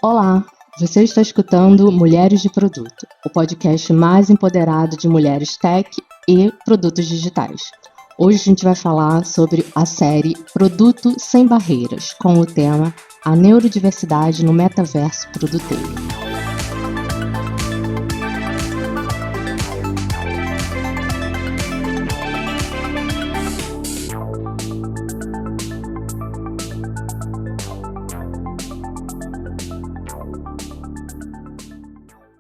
Olá, você está escutando Mulheres de Produto, o podcast mais empoderado de mulheres tech e produtos digitais. Hoje a gente vai falar sobre a série Produto Sem Barreiras, com o tema A Neurodiversidade no Metaverso Produteiro.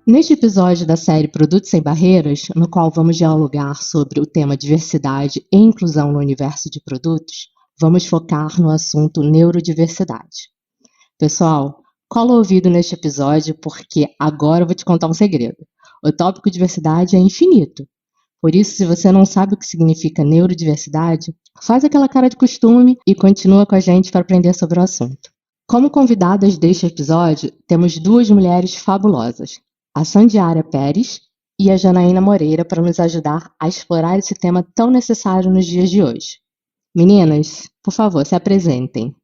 Neste episódio da série Produtos Sem Barreiras, no qual vamos dialogar sobre o tema diversidade e inclusão no universo de produtos, vamos focar no assunto neurodiversidade. Pessoal, cola o ouvido neste episódio porque agora eu vou te contar um segredo. O tópico diversidade é infinito. Por isso, se você não sabe o que significa neurodiversidade, faz aquela cara de costume e continua com a gente para aprender sobre o assunto. Como convidadas deste episódio, temos duas mulheres fabulosas, a Sandiara Pérez e a Janaína Moreira, para nos ajudar a explorar esse tema tão necessário nos dias de hoje. Meninas, por favor, se apresentem.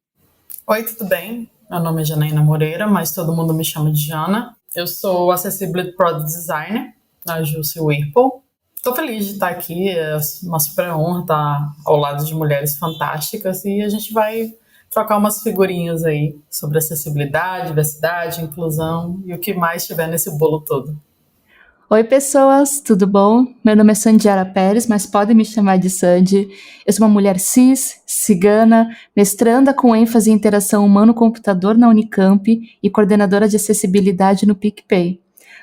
Oi, tudo bem? Meu nome é Janaína Moreira, mas todo mundo me chama de Jana. Eu sou Accessibility Product Designer na Jusce Whirlpool. Estou feliz de estar aqui, é uma super honra estar ao lado de mulheres fantásticas e a gente vai trocar umas figurinhas aí sobre acessibilidade, diversidade, inclusão e o que mais tiver nesse bolo todo. Oi pessoas, tudo bom? Meu nome é Sandiara Pérez, mas podem me chamar de Sandy. Eu sou uma mulher cis, cigana, mestranda com ênfase em interação humano-computador na Unicamp e coordenadora de acessibilidade no PicPay.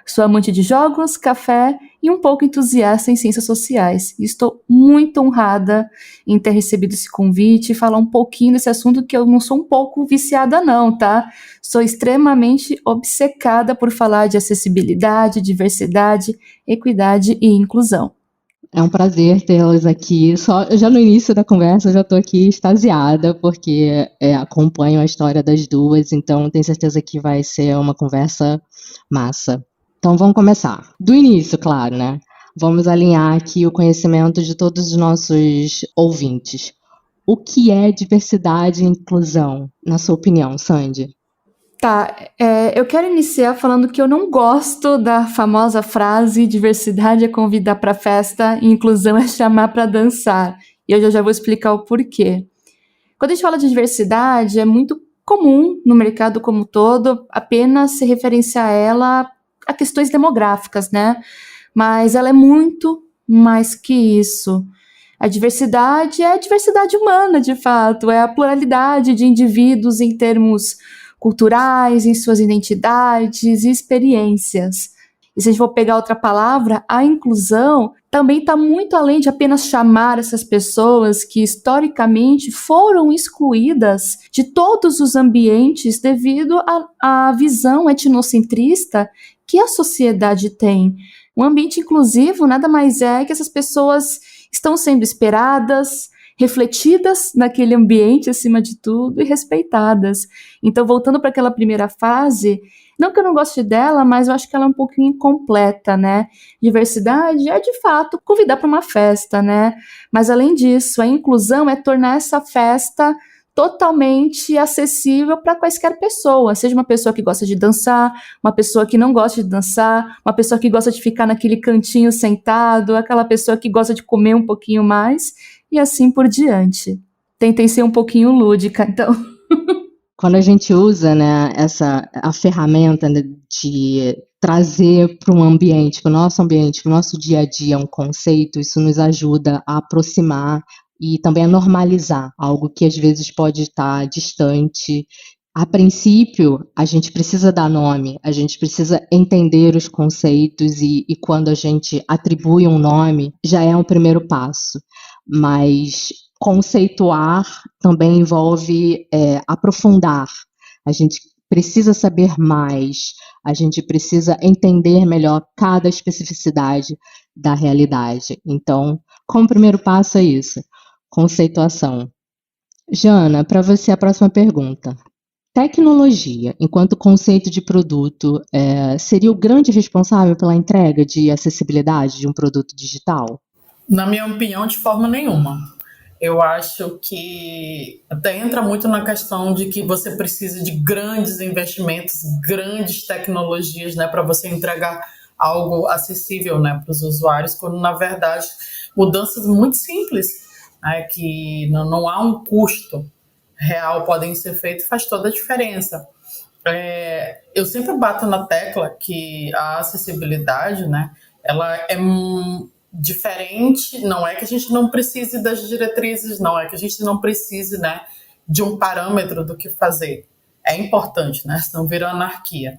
Sou amante de jogos, café e um pouco entusiasta em ciências sociais. E estou muito honrada em ter recebido esse convite e falar um pouquinho desse assunto que eu não sou um pouco viciada não, tá? Sou extremamente obcecada por falar de acessibilidade, diversidade, equidade e inclusão. É um prazer tê-las aqui. Já no início da conversa eu já estou aqui extasiada, porque acompanho a história das duas, então tenho certeza que vai ser uma conversa massa. Então vamos começar. Do início, claro, né? Vamos alinhar aqui o conhecimento de todos os nossos ouvintes. O que é diversidade e inclusão, na sua opinião, Sandy? Tá, eu quero iniciar falando que eu não gosto da famosa frase diversidade é convidar para festa e inclusão é chamar para dançar. E eu já vou explicar o porquê. Quando a gente fala de diversidade, é muito comum no mercado como um todo apenas se referenciar a ela a questões demográficas, né? Mas ela é muito mais que isso. A diversidade é a diversidade humana, de fato, é a pluralidade de indivíduos em termos culturais, em suas identidades e experiências. E se a gente for pegar outra palavra, a inclusão também está muito além de apenas chamar essas pessoas que historicamente foram excluídas de todos os ambientes devido à visão etnocentrista que a sociedade tem. Um ambiente inclusivo nada mais é que essas pessoas estão sendo esperadas, refletidas naquele ambiente acima de tudo e respeitadas. Então, voltando para aquela primeira fase, não que eu não goste dela, mas eu acho que ela é um pouquinho incompleta, né? Diversidade é, de fato, convidar para uma festa, né? Mas, além disso, a inclusão é tornar essa festa totalmente acessível para quaisquer pessoa, seja uma pessoa que gosta de dançar, uma pessoa que não gosta de dançar, uma pessoa que gosta de ficar naquele cantinho sentado, aquela pessoa que gosta de comer um pouquinho mais, e assim por diante. Tentei ser um pouquinho lúdica, então. Quando a gente usa, né, a ferramenta, né, de trazer para um ambiente, para o nosso dia a dia um conceito, isso nos ajuda a aproximar e também a normalizar algo que às vezes pode estar distante. A princípio, a gente precisa dar nome, a gente precisa entender os conceitos e quando a gente atribui um nome, já é um primeiro passo. Mas conceituar também envolve aprofundar. A gente precisa saber mais, a gente precisa entender melhor cada especificidade da realidade. Então, como primeiro passo é isso, conceituação. Jana, para você a próxima pergunta. Tecnologia, enquanto conceito de produto, seria o grande responsável pela entrega de acessibilidade de um produto digital? Na minha opinião, de forma nenhuma. Eu acho que até entra muito na questão de que você precisa de grandes investimentos, grandes tecnologias, né, para você entregar algo acessível, né, para os usuários, quando na verdade mudanças muito simples, né, que não há um custo real podem ser feitas, faz toda a diferença. Eu sempre bato na tecla que a acessibilidade, né, ela é diferente, não é que a gente não precise das diretrizes, não é que a gente não precise, né, de um parâmetro do que fazer. É importante, né, senão vira anarquia.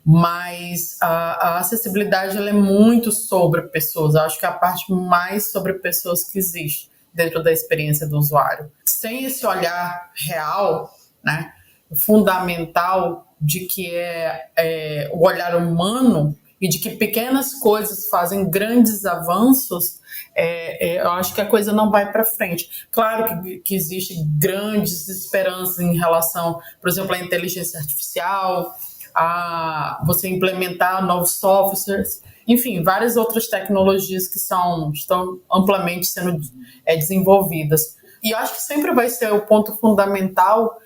Mas a acessibilidade ela é muito sobre pessoas. Eu acho que é a parte mais sobre pessoas que existe dentro da experiência do usuário. Sem esse olhar real, né, fundamental de que é o olhar humano e de que pequenas coisas fazem grandes avanços, eu acho que a coisa não vai para frente. Claro que existem grandes esperanças em relação, por exemplo, à inteligência artificial, a você implementar novos softwares, enfim, várias outras tecnologias que estão amplamente sendo desenvolvidas. E eu acho que sempre vai ser o ponto fundamental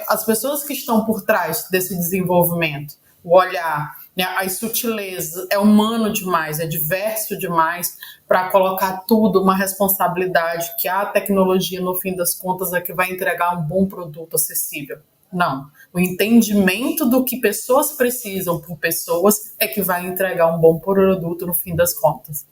as pessoas que estão por trás desse desenvolvimento, o olhar, né, as sutilezas, é humano demais, é diverso demais para colocar tudo uma responsabilidade que a tecnologia, no fim das contas, é que vai entregar um bom produto acessível. Não. O entendimento do que pessoas precisam por pessoas é que vai entregar um bom produto no fim das contas.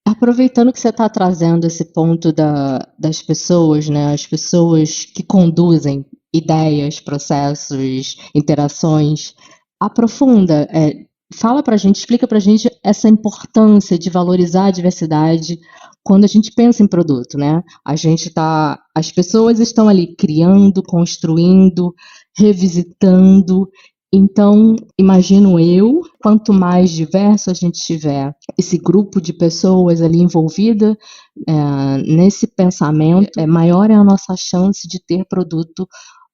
Aproveitando que você está trazendo esse ponto das pessoas, né, as pessoas que conduzem ideias, processos, interações, aprofunda, fala pra gente, explica pra gente essa importância de valorizar a diversidade quando a gente pensa em produto, né? As pessoas estão ali criando, construindo, revisitando. Então, imagino eu, quanto mais diverso a gente tiver esse grupo de pessoas ali envolvida nesse pensamento, maior é a nossa chance de ter produto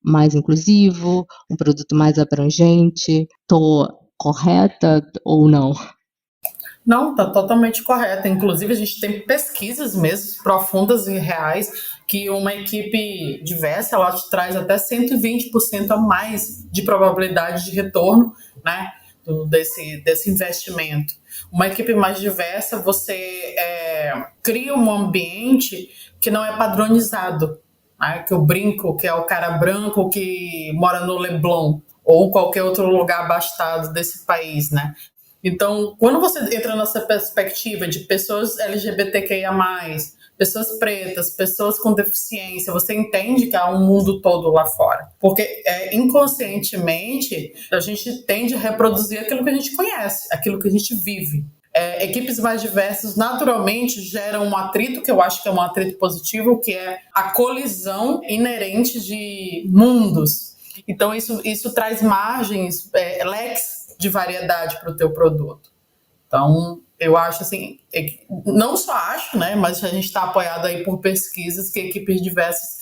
mais inclusivo, um produto mais abrangente. Estou correta ou não? Não, está totalmente correta. Inclusive, a gente tem pesquisas mesmo, profundas e reais, que uma equipe diversa, ela te traz até 120% a mais de probabilidade de retorno, né, desse investimento. Uma equipe mais diversa, você cria um ambiente que não é padronizado, né, que eu brinco que é o cara branco que mora no Leblon ou qualquer outro lugar abastado desse país, né? Então, quando você entra nessa perspectiva de pessoas LGBTQIA+, pessoas pretas, pessoas com deficiência, você entende que há um mundo todo lá fora. Porque inconscientemente a gente tende a reproduzir aquilo que a gente conhece, aquilo que a gente vive. Equipes mais diversas naturalmente geram um atrito, que eu acho que é um atrito positivo, que é a colisão inerente de mundos. Então isso traz margens, leques de variedade para o teu produto. Então, eu acho assim, não só acho, né, mas a gente está apoiado aí por pesquisas que equipes diversas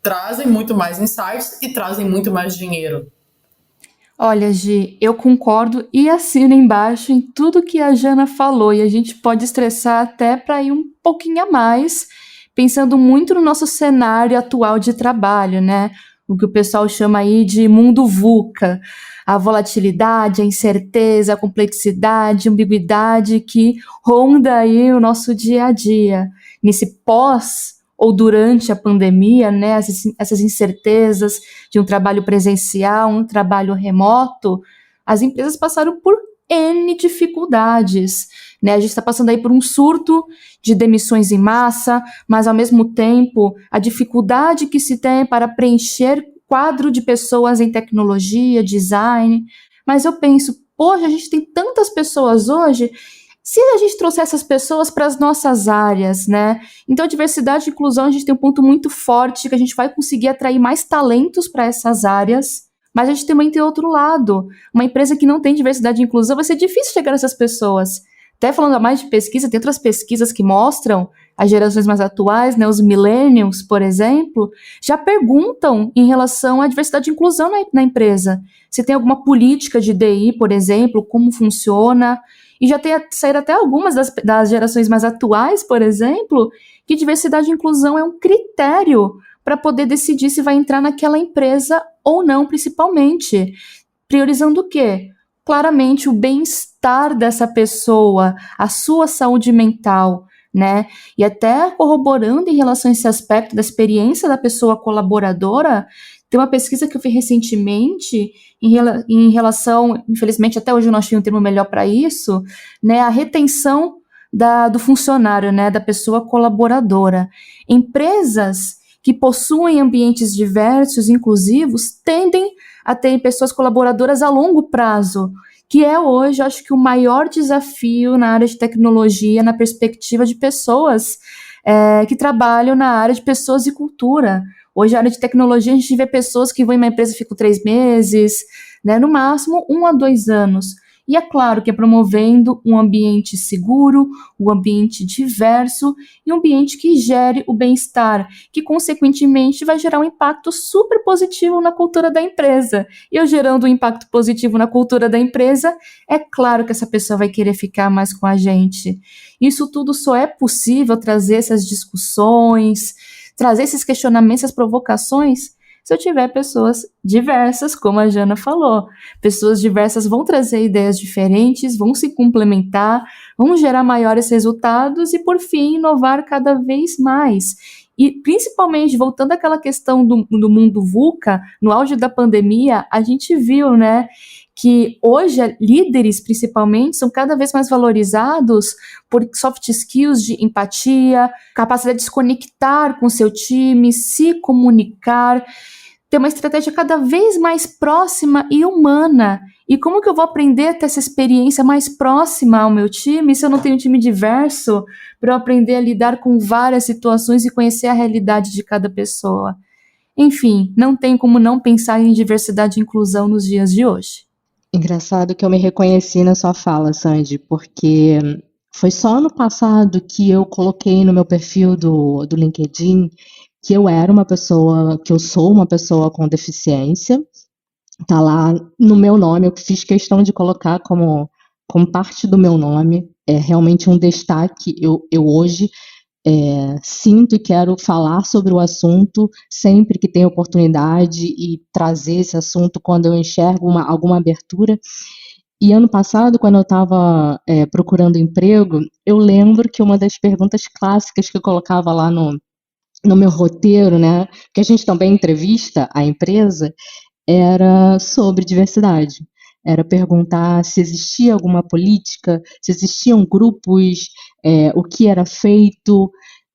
trazem muito mais insights e trazem muito mais dinheiro. Olha, Gi, eu concordo e assino embaixo em tudo que a Jana falou, e a gente pode estressar até para ir um pouquinho a mais, pensando muito no nosso cenário atual de trabalho, né? O que o pessoal chama aí de mundo VUCA, a volatilidade, a incerteza, a complexidade, a ambiguidade que ronda aí o nosso dia a dia. Nesse pós ou durante a pandemia, né, essas incertezas de um trabalho presencial, um trabalho remoto, as empresas passaram por N dificuldades, né? A gente está passando aí por um surto de demissões em massa, mas ao mesmo tempo a dificuldade que se tem para preencher quadro de pessoas em tecnologia, design. Mas eu penso, poxa, a gente tem tantas pessoas hoje, se a gente trouxer essas pessoas para as nossas áreas, né? Então, diversidade e inclusão, a gente tem um ponto muito forte que a gente vai conseguir atrair mais talentos para essas áreas, mas a gente também tem outro lado. Uma empresa que não tem diversidade e inclusão, vai ser difícil chegar nessas pessoas. Até falando a mais de pesquisa, tem outras pesquisas que mostram as gerações mais atuais, né, os millennials, por exemplo, já perguntam em relação à diversidade e inclusão na empresa. Se tem alguma política de DI, por exemplo, como funciona. E já saíram até algumas das gerações mais atuais, por exemplo, que diversidade e inclusão é um critério para poder decidir se vai entrar naquela empresa ou não, principalmente. Priorizando o quê? Claramente o bem-estar dessa pessoa, a sua saúde mental, né? E até corroborando em relação a esse aspecto da experiência da pessoa colaboradora, tem uma pesquisa que eu fiz recentemente em relação, infelizmente até hoje eu não achei um termo melhor para isso, né? A retenção do funcionário, né? Da pessoa colaboradora. Empresas que possuem ambientes diversos e inclusivos tendem a ter pessoas colaboradoras a longo prazo, que é hoje, acho que o maior desafio na área de tecnologia, na perspectiva de pessoas que trabalham na área de pessoas e cultura. Hoje, na área de tecnologia, a gente vê pessoas que vão em uma empresa e ficam 3 meses, né, no máximo 1 a 2 anos. E é claro que é promovendo um ambiente seguro, um ambiente diverso e um ambiente que gere o bem-estar, que consequentemente vai gerar um impacto super positivo na cultura da empresa. E eu gerando um impacto positivo na cultura da empresa, é claro que essa pessoa vai querer ficar mais com a gente. Isso tudo só é possível trazer essas discussões, trazer esses questionamentos, essas provocações, se eu tiver pessoas diversas, como a Jana falou. Pessoas diversas vão trazer ideias diferentes, vão se complementar, vão gerar maiores resultados e, por fim, inovar cada vez mais. E, principalmente, voltando àquela questão do mundo VUCA, no auge da pandemia, a gente viu, né, que hoje líderes, principalmente, são cada vez mais valorizados por soft skills de empatia, capacidade de se conectar com seu time, se comunicar, ter uma estratégia cada vez mais próxima e humana. E como que eu vou aprender a ter essa experiência mais próxima ao meu time se eu não tenho um time diverso para eu aprender a lidar com várias situações e conhecer a realidade de cada pessoa? Enfim, não tem como não pensar em diversidade e inclusão nos dias de hoje. Engraçado que eu me reconheci na sua fala, Sandy, porque foi só ano passado que eu coloquei no meu perfil do LinkedIn que eu era uma pessoa, que eu sou uma pessoa com deficiência. Tá lá no meu nome, eu fiz questão de colocar como parte do meu nome. É realmente um destaque. Eu hoje sinto e quero falar sobre o assunto sempre que tenho oportunidade e trazer esse assunto quando eu enxergo alguma abertura. E ano passado, quando eu estava procurando emprego, eu lembro que uma das perguntas clássicas que eu colocava lá no meu roteiro, né, que a gente também entrevista a empresa, era sobre diversidade. Era perguntar se existia alguma política, se existiam grupos, o que era feito.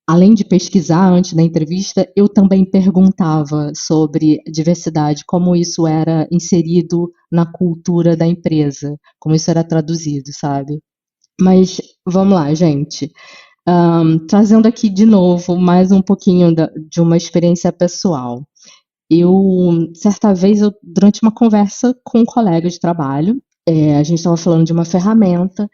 Além de pesquisar antes da entrevista, eu também perguntava sobre diversidade, como isso era inserido na cultura da empresa, como isso era traduzido, sabe? Mas vamos lá, gente. Trazendo aqui de novo mais um pouquinho de uma experiência pessoal. Certa vez, durante uma conversa com um colega de trabalho, a gente estava falando de uma ferramenta,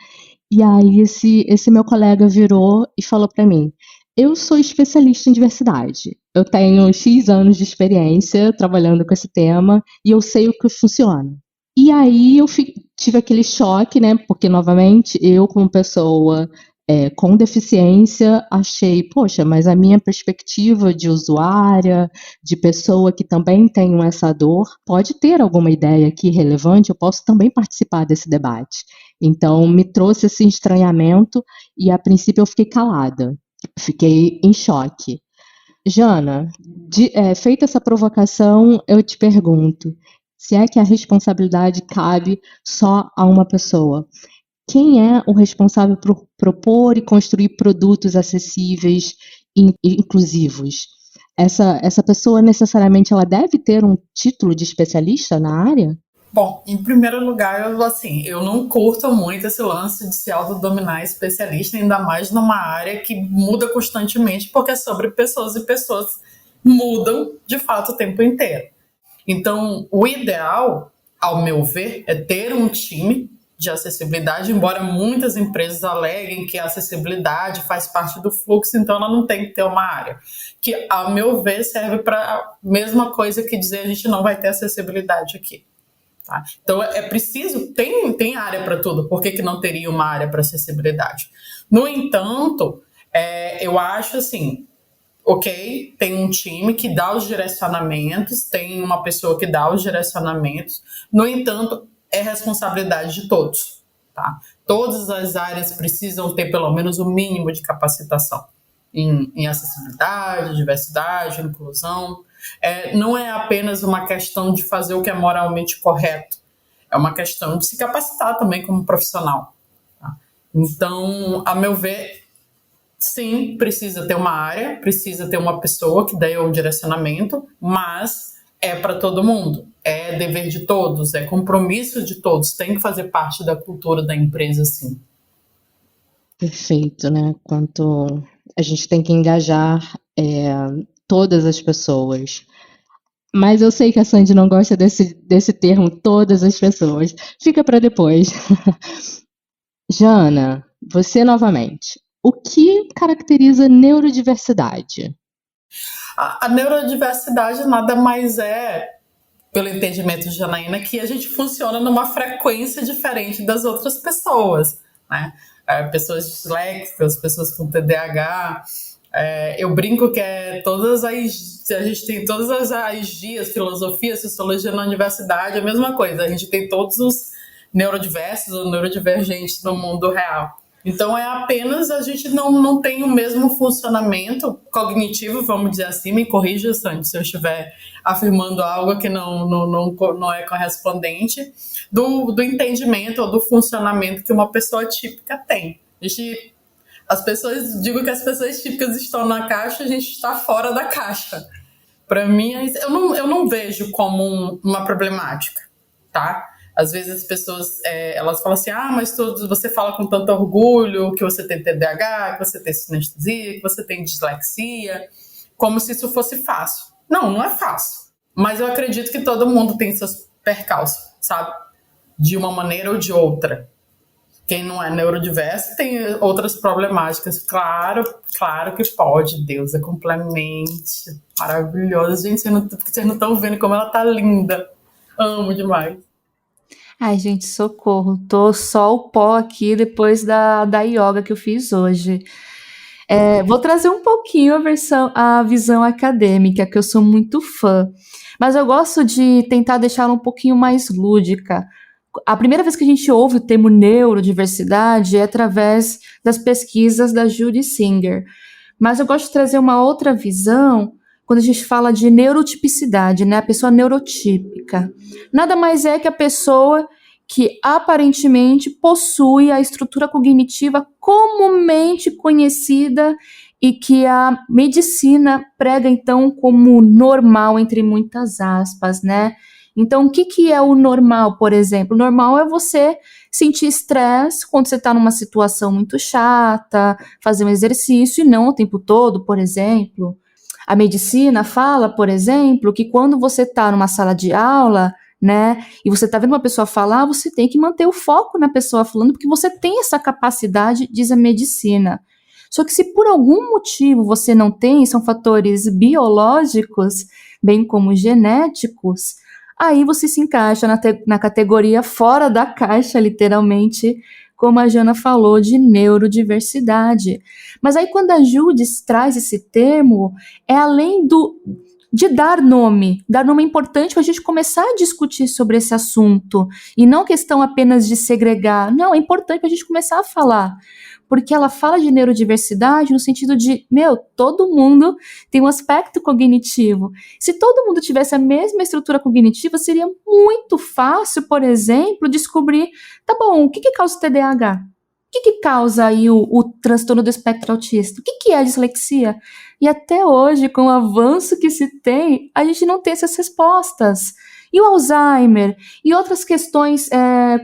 e aí esse meu colega virou e falou para mim: eu sou especialista em diversidade, eu tenho X anos de experiência trabalhando com esse tema, e eu sei o que funciona. E aí eu tive aquele choque, né, porque, novamente, eu como pessoa com deficiência, achei, poxa, mas a minha perspectiva de usuária, de pessoa que também tem essa dor, pode ter alguma ideia aqui relevante, eu posso também participar desse debate. Então, me trouxe esse estranhamento e, a princípio, eu fiquei calada, fiquei em choque. Jana, feita essa provocação, eu te pergunto, se é que a responsabilidade cabe só a uma pessoa? Quem é o responsável por propor e construir produtos acessíveis e inclusivos? Essa pessoa necessariamente ela deve ter um título de especialista na área? Bom, em primeiro lugar, eu não curto muito esse lance de se autodominar especialista, ainda mais numa área que muda constantemente, porque é sobre pessoas e pessoas mudam de fato o tempo inteiro. Então, o ideal, ao meu ver, é ter um time de acessibilidade, embora muitas empresas aleguem que a acessibilidade faz parte do fluxo, então ela não tem que ter uma área. Que, ao meu ver, serve para a mesma coisa que dizer a gente não vai ter acessibilidade aqui. Tá? Então, é preciso, tem área para tudo, por que não teria uma área para acessibilidade? No entanto, eu acho assim, ok, tem um time que dá os direcionamentos, tem uma pessoa que dá os direcionamentos, no entanto, é responsabilidade de todos. Tá? Todas as áreas precisam ter pelo menos o mínimo de capacitação em acessibilidade, diversidade, inclusão. Não é apenas uma questão de fazer o que é moralmente correto, é uma questão de se capacitar também como profissional. Tá? Então, a meu ver, sim, precisa ter uma área, precisa ter uma pessoa que dê um direcionamento, mas é para todo mundo, é dever de todos, é compromisso de todos, tem que fazer parte da cultura da empresa, sim. Perfeito, né? Quanto a gente tem que engajar todas as pessoas. Mas eu sei que a Sandy não gosta desse termo, todas as pessoas. Fica para depois. Jana, você novamente. O que caracteriza neurodiversidade? A neurodiversidade nada mais é, pelo entendimento de Janaína, que a gente funciona numa frequência diferente das outras pessoas, né? Pessoas disléxicas, pessoas com TDAH. Eu brinco que a gente tem todas as dias, filosofia, sociologia na universidade, a mesma coisa. A gente tem todos os neurodiversos ou neurodivergentes no mundo real. Então, apenas a gente não tem o mesmo funcionamento cognitivo, vamos dizer assim, me corrija, Sandy, se eu estiver afirmando algo que não é correspondente, do entendimento ou do funcionamento que uma pessoa típica tem. Digo que as pessoas típicas estão na caixa, a gente está fora da caixa. Para mim, eu não vejo como uma problemática, tá? Às vezes as pessoas, elas falam assim, mas você fala com tanto orgulho que você tem TDAH, que você tem sinestesia, que você tem dislexia, como se isso fosse fácil. Não é fácil. Mas eu acredito que todo mundo tem seus percalços, sabe? De uma maneira ou de outra. Quem não é neurodiverso tem outras problemáticas. Claro que pode. Deus é complemente maravilhosa. Gente, vocês não estão vendo como ela tá linda. Amo demais. Ai, gente, socorro. Tô só o pó aqui depois da yoga que eu fiz hoje. Vou trazer um pouquinho a visão acadêmica, que eu sou muito fã. Mas eu gosto de tentar deixá-la um pouquinho mais lúdica. A primeira vez que a gente ouve o termo neurodiversidade é através das pesquisas da Judy Singer. Mas eu gosto de trazer uma outra visão quando a gente fala de neurotipicidade, né? A pessoa neurotípica. Nada mais é que a pessoa que aparentemente possui a estrutura cognitiva comumente conhecida e que a medicina prega, então, como normal, entre muitas aspas, né? Então, o que é o normal, por exemplo? O normal é você sentir estresse quando você está numa situação muito chata, fazer um exercício e não o tempo todo, por exemplo. A medicina fala, por exemplo, que quando você está numa sala de aula, né, e você está vendo uma pessoa falar, você tem que manter o foco na pessoa falando, porque você tem essa capacidade, diz a medicina. Só que se por algum motivo você não tem, são fatores biológicos, bem como genéticos, aí você se encaixa na categoria fora da caixa, literalmente, como a Jana falou, de neurodiversidade. Mas aí quando a Judy traz esse termo, é além de dar nome. Dar nome é importante para a gente começar a discutir sobre esse assunto. E não questão apenas de segregar. Não, é importante para a gente começar a falar. Porque ela fala de neurodiversidade no sentido de, todo mundo tem um aspecto cognitivo. Se todo mundo tivesse a mesma estrutura cognitiva, seria muito fácil, por exemplo, descobrir, tá bom, o que causa o TDAH? O que causa aí o transtorno do espectro autista? O que é a dislexia? E até hoje, com o avanço que se tem, a gente não tem essas respostas. E o Alzheimer? E outras questões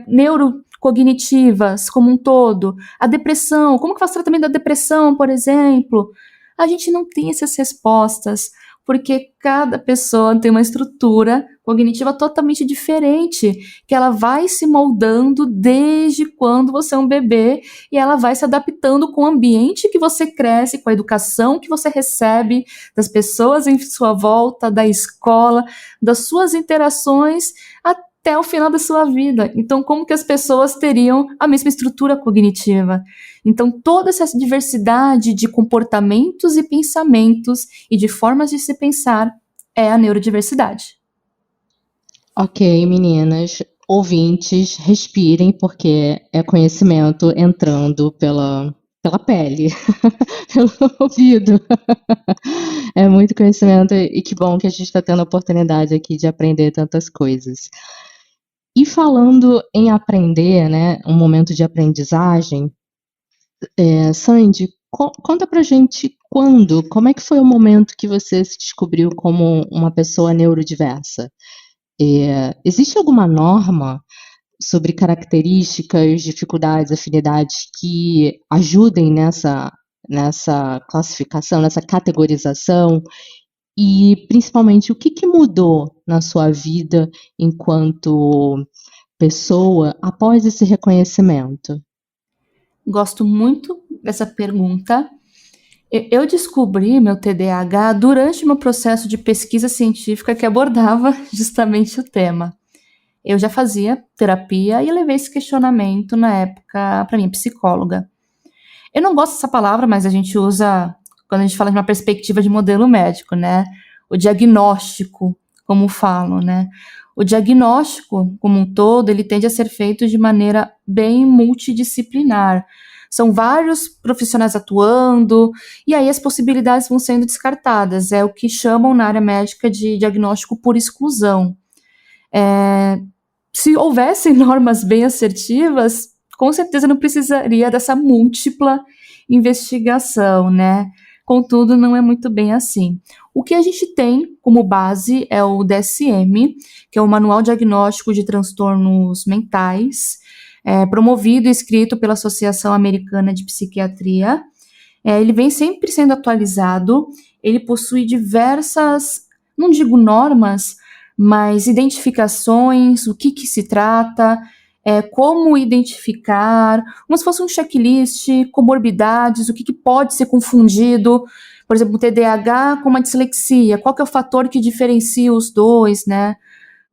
neurocognitivas como um todo? A depressão? Como que faz o tratamento da depressão, por exemplo? A gente não tem essas respostas, porque cada pessoa tem uma estrutura cognitiva totalmente diferente, que ela vai se moldando desde quando você é um bebê e ela vai se adaptando com o ambiente que você cresce, com a educação que você recebe das pessoas em sua volta, da escola, das suas interações, até até o final da sua vida. Então, como que as pessoas teriam a mesma estrutura cognitiva? Então, toda essa diversidade de comportamentos e pensamentos e de formas de se pensar é a neurodiversidade. Ok, meninas, ouvintes, respirem, porque é conhecimento entrando pela pele, pelo ouvido. É muito conhecimento e que bom que a gente está tendo a oportunidade aqui de aprender tantas coisas. E falando em aprender, né, um momento de aprendizagem, Sandy, conta pra gente como é que foi o momento que você se descobriu como uma pessoa neurodiversa? Existe alguma norma sobre características, dificuldades, afinidades que ajudem nessa classificação, nessa categorização? E, principalmente, o que mudou na sua vida enquanto pessoa após esse reconhecimento? Gosto muito dessa pergunta. Eu descobri meu TDAH durante meu processo de pesquisa científica que abordava justamente o tema. Eu já fazia terapia e levei esse questionamento na época para minha psicóloga. Eu não gosto dessa palavra, mas a gente usa quando a gente fala de uma perspectiva de modelo médico, né? O diagnóstico, como falam, né? O diagnóstico, como um todo, ele tende a ser feito de maneira bem multidisciplinar. São vários profissionais atuando, e aí as possibilidades vão sendo descartadas. É o que chamam na área médica de diagnóstico por exclusão. Se houvessem normas bem assertivas, com certeza não precisaria dessa múltipla investigação, né? Contudo, não é muito bem assim. O que a gente tem como base é o DSM, que é o Manual Diagnóstico de Transtornos Mentais, promovido e escrito pela Associação Americana de Psiquiatria. Ele vem sempre sendo atualizado, ele possui diversas, não digo normas, mas identificações, o que se trata, como identificar, como se fosse um checklist, comorbidades, o que pode ser confundido, por exemplo, o TDAH com uma dislexia, qual que é o fator que diferencia os dois, né?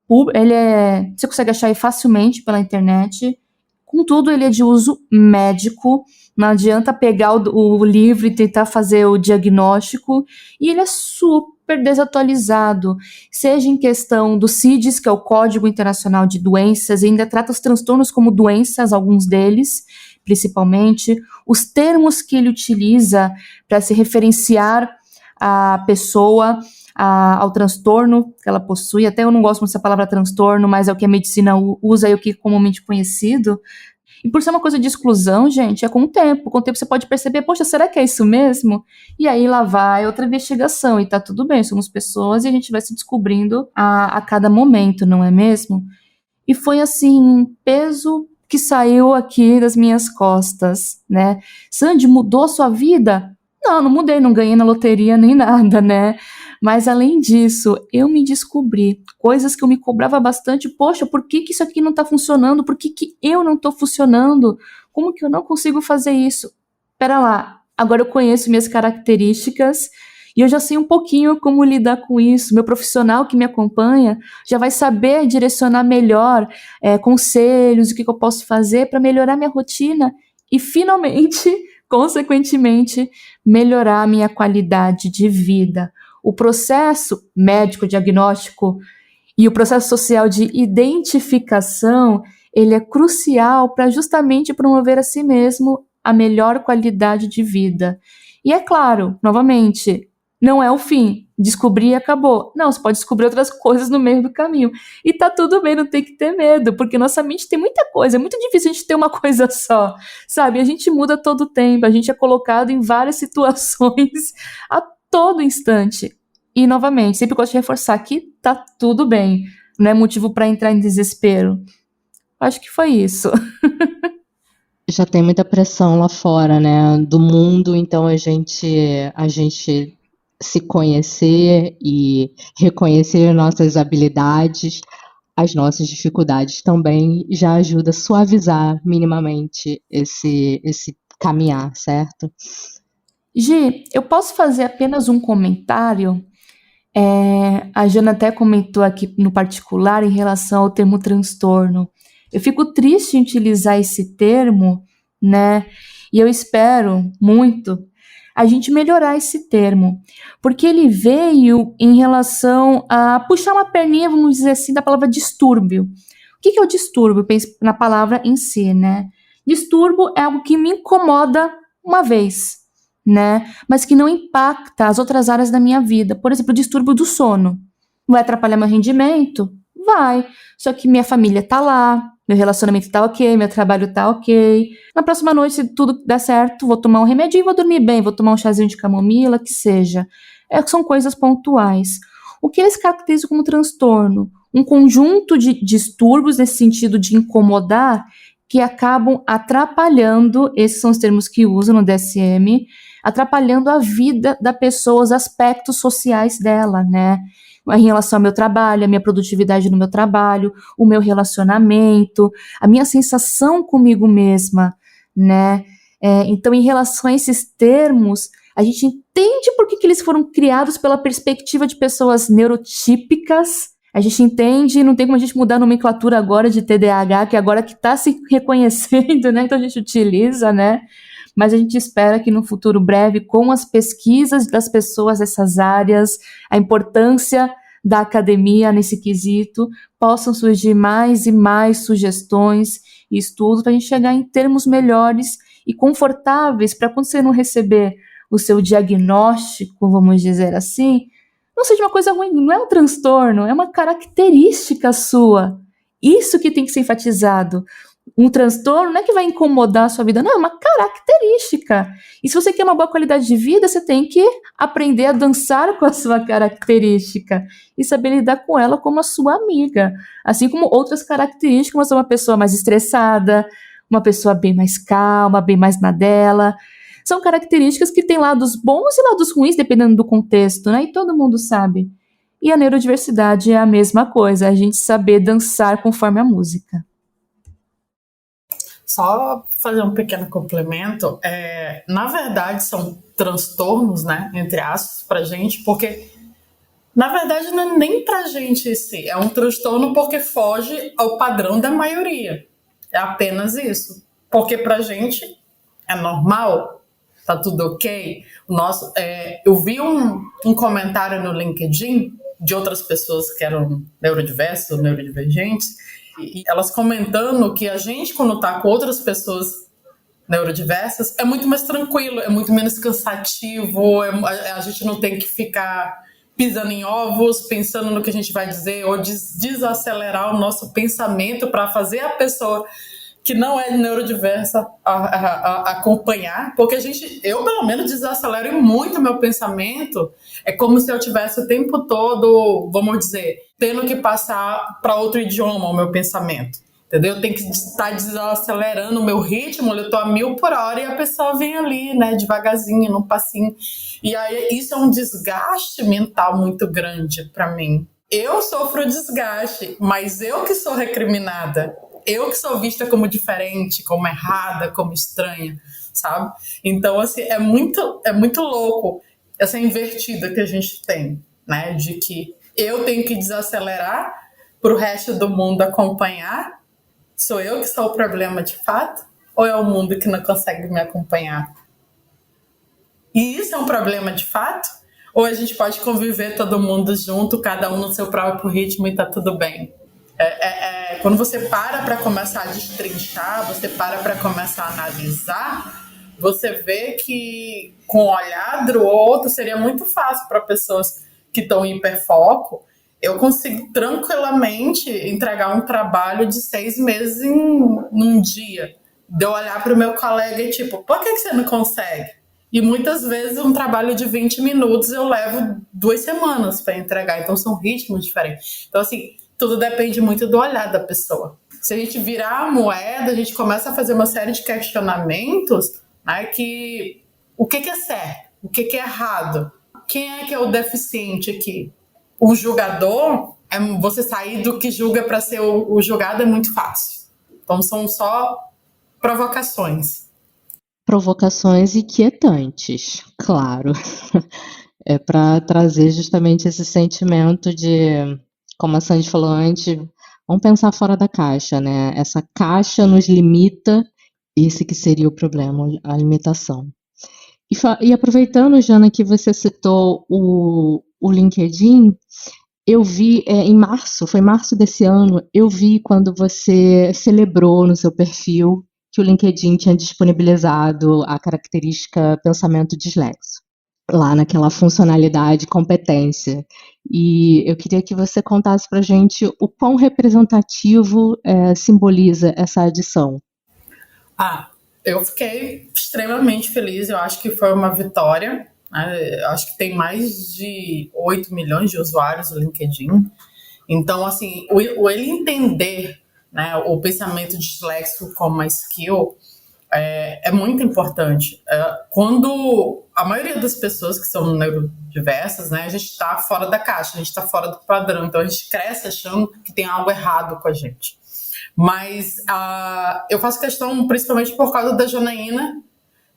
Você consegue achar aí facilmente pela internet, contudo, ele é de uso médico, não adianta pegar o livro e tentar fazer o diagnóstico, e ele é super desatualizado, seja em questão do CIDS, que é o Código Internacional de Doenças, e ainda trata os transtornos como doenças, alguns deles, principalmente, os termos que ele utiliza para se referenciar a pessoa, ao transtorno que ela possui. Até eu não gosto muito dessa palavra transtorno, mas é o que a medicina usa e o que é comumente conhecido. E por ser uma coisa de exclusão, gente, é com o tempo. Com o tempo você pode perceber, poxa, será que é isso mesmo? E aí lá vai outra investigação, e tá tudo bem, somos pessoas e a gente vai se descobrindo a cada momento, não é mesmo? E foi assim, um peso que saiu aqui das minhas costas, né? Sandy, mudou a sua vida? Não mudei, não ganhei na loteria nem nada, né? Mas além disso, eu me descobri coisas que eu me cobrava bastante. Poxa, por que isso aqui não está funcionando? Por que eu não estou funcionando? Como que eu não consigo fazer isso? Pera lá, agora eu conheço minhas características e eu já sei um pouquinho como lidar com isso. Meu profissional que me acompanha já vai saber direcionar melhor conselhos, o que eu posso fazer para melhorar minha rotina e finalmente, consequentemente, melhorar a minha qualidade de vida. O processo médico-diagnóstico e o processo social de identificação, ele é crucial para justamente promover a si mesmo a melhor qualidade de vida. E é claro, novamente, não é o fim, descobrir e acabou. Não, você pode descobrir outras coisas no meio do caminho. E tá tudo bem, não tem que ter medo, porque nossa mente tem muita coisa, é muito difícil a gente ter uma coisa só, sabe? A gente muda todo o tempo, a gente é colocado em várias situações a todo instante. E, novamente, sempre gosto de reforçar que tá tudo bem, não é motivo para entrar em desespero. Acho que foi isso. Já tem muita pressão lá fora, né, do mundo, então a gente se conhecer e reconhecer nossas habilidades, as nossas dificuldades também já ajuda a suavizar minimamente esse caminhar, certo? Gi, eu posso fazer apenas um comentário? A Jana até comentou aqui no particular em relação ao termo transtorno. Eu fico triste em utilizar esse termo, né? E eu espero muito a gente melhorar esse termo, porque ele veio em relação a puxar uma perninha, vamos dizer assim, da palavra distúrbio. O que é o distúrbio? Penso na palavra em si, né? Distúrbio é algo que me incomoda uma vez, né? Mas que não impacta as outras áreas da minha vida. Por exemplo, o distúrbio do sono. Vai atrapalhar meu rendimento? Vai. Só que minha família tá lá, meu relacionamento tá ok, meu trabalho tá ok. Na próxima noite, se tudo der certo, vou tomar um remedinho e vou dormir bem, vou tomar um chazinho de camomila, que seja. São coisas pontuais. O que eles caracterizam como transtorno? Um conjunto de distúrbios nesse sentido de incomodar que acabam atrapalhando, esses são os termos que usam no DSM, atrapalhando a vida da pessoa, os aspectos sociais dela, né? Em relação ao meu trabalho, a minha produtividade no meu trabalho, o meu relacionamento, a minha sensação comigo mesma, né? Então, em relação a esses termos, a gente entende por que eles foram criados pela perspectiva de pessoas neurotípicas. A gente entende, não tem como a gente mudar a nomenclatura agora de TDAH, que agora que está se reconhecendo, né? Então a gente utiliza, né? Mas a gente espera que no futuro breve, com as pesquisas das pessoas dessas áreas, a importância da academia nesse quesito, possam surgir mais e mais sugestões e estudos para a gente chegar em termos melhores e confortáveis para quando você não receber o seu diagnóstico, vamos dizer assim, não seja uma coisa ruim, não é um transtorno, é uma característica sua. Isso que tem que ser enfatizado. Um transtorno não é que vai incomodar a sua vida, não, é uma característica. E se você quer uma boa qualidade de vida, você tem que aprender a dançar com a sua característica e saber lidar com ela como a sua amiga. Assim como outras características, como ser uma pessoa mais estressada, uma pessoa bem mais calma, bem mais na dela. São características que têm lados bons e lados ruins, dependendo do contexto, né? E todo mundo sabe. E a neurodiversidade é a mesma coisa, a gente saber dançar conforme a música. Só fazer um pequeno complemento, na verdade são transtornos, né, entre aspas, pra gente, porque na verdade não é nem pra gente em si, é um transtorno porque foge ao padrão da maioria, é apenas isso, porque pra gente é normal, tá tudo ok. Eu vi um comentário no LinkedIn de outras pessoas que eram neurodiversas ou neurodivergentes, e elas comentando que a gente, quando tá com outras pessoas neurodiversas, é muito mais tranquilo, é muito menos cansativo, a gente não tem que ficar pisando em ovos, pensando no que a gente vai dizer, ou desacelerar o nosso pensamento para fazer a pessoa que não é neurodiversa a acompanhar, porque eu pelo menos desacelero muito meu pensamento, é como se eu tivesse o tempo todo, vamos dizer, tendo que passar para outro idioma o meu pensamento, entendeu? Eu tenho que estar desacelerando o meu ritmo, eu estou a 1000 por hora e a pessoa vem ali, né, devagarzinho, num passinho, e aí isso é um desgaste mental muito grande para mim. Eu sofro desgaste, mas eu que sou recriminada, eu que sou vista como diferente, como errada, como estranha, sabe? Então, assim, é muito louco essa invertida que a gente tem, né? De que eu tenho que desacelerar para o resto do mundo acompanhar. Sou eu que sou o problema de fato? Ou é o mundo que não consegue me acompanhar? E isso é um problema de fato? Ou a gente pode conviver todo mundo junto, cada um no seu próprio ritmo e tá tudo bem? Quando você para começar a destrinchar, você para começar a analisar, você vê que com o olhar do outro seria muito fácil para pessoas que estão em hiperfoco. Eu consigo tranquilamente entregar um trabalho de 6 meses num dia. De eu olhar para o meu colega e tipo, por que você não consegue? E muitas vezes um trabalho de 20 minutos eu levo 2 semanas para entregar. Então são ritmos diferentes. Então assim, tudo depende muito do olhar da pessoa. Se a gente virar a moeda, a gente começa a fazer uma série de questionamentos, né, que o que é certo, o que é errado, quem é que é o deficiente aqui? O julgador, você sair do que julga para ser o julgado é muito fácil. Então são só provocações. Provocações inquietantes, claro. É para trazer justamente esse sentimento de, como a Sandy falou antes, vamos pensar fora da caixa, né? Essa caixa nos limita, esse que seria o problema, a limitação. E aproveitando, Jana, que você citou o LinkedIn, eu vi em março, foi março desse ano, eu vi quando você celebrou no seu perfil que o LinkedIn tinha disponibilizado a característica pensamento dislexo, lá naquela funcionalidade competência. E eu queria que você contasse para a gente o quão representativo simboliza essa adição. Eu fiquei extremamente feliz, eu acho que foi uma vitória, né? Eu acho que tem mais de 8 milhões de usuários no LinkedIn. Então, assim, ele entender, né, o pensamento disléxico como uma skill é muito importante. Quando a maioria das pessoas que são neurodiversas, né, a gente está fora da caixa, a gente está fora do padrão, então a gente cresce achando que tem algo errado com a gente. Mas eu faço questão principalmente por causa da Janaína,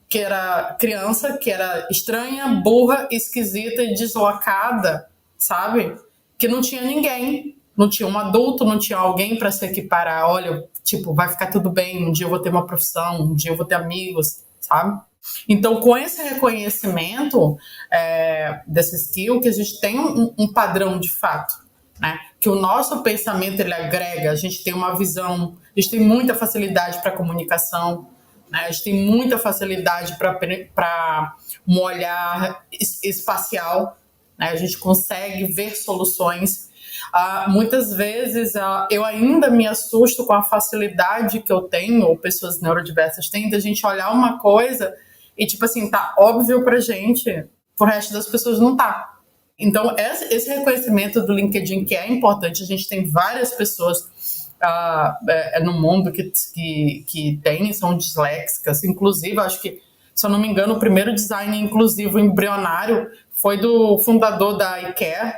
que era criança, que era estranha, burra, esquisita e deslocada, sabe? Que não tinha ninguém, não tinha um adulto, não tinha alguém para se equiparar. Olha, tipo, vai ficar tudo bem, um dia eu vou ter uma profissão, um dia eu vou ter amigos, sabe? Então, com esse reconhecimento dessa skill, que a gente tem um padrão de fato, né? Que o nosso pensamento ele agrega, a gente tem uma visão, a gente tem muita facilidade para comunicação, né? A gente tem muita facilidade para um olhar espacial, né? A gente consegue ver soluções. Muitas vezes eu ainda me assusto com a facilidade que eu tenho, ou pessoas neurodiversas têm, da gente olhar uma coisa e tipo assim, tá óbvio pra gente, pro resto das pessoas não tá. Então, esse reconhecimento do LinkedIn, que é importante, a gente tem várias pessoas no mundo que são disléxicas, inclusive, acho que, se eu não me engano, o primeiro design inclusivo embrionário foi do fundador da IKEA.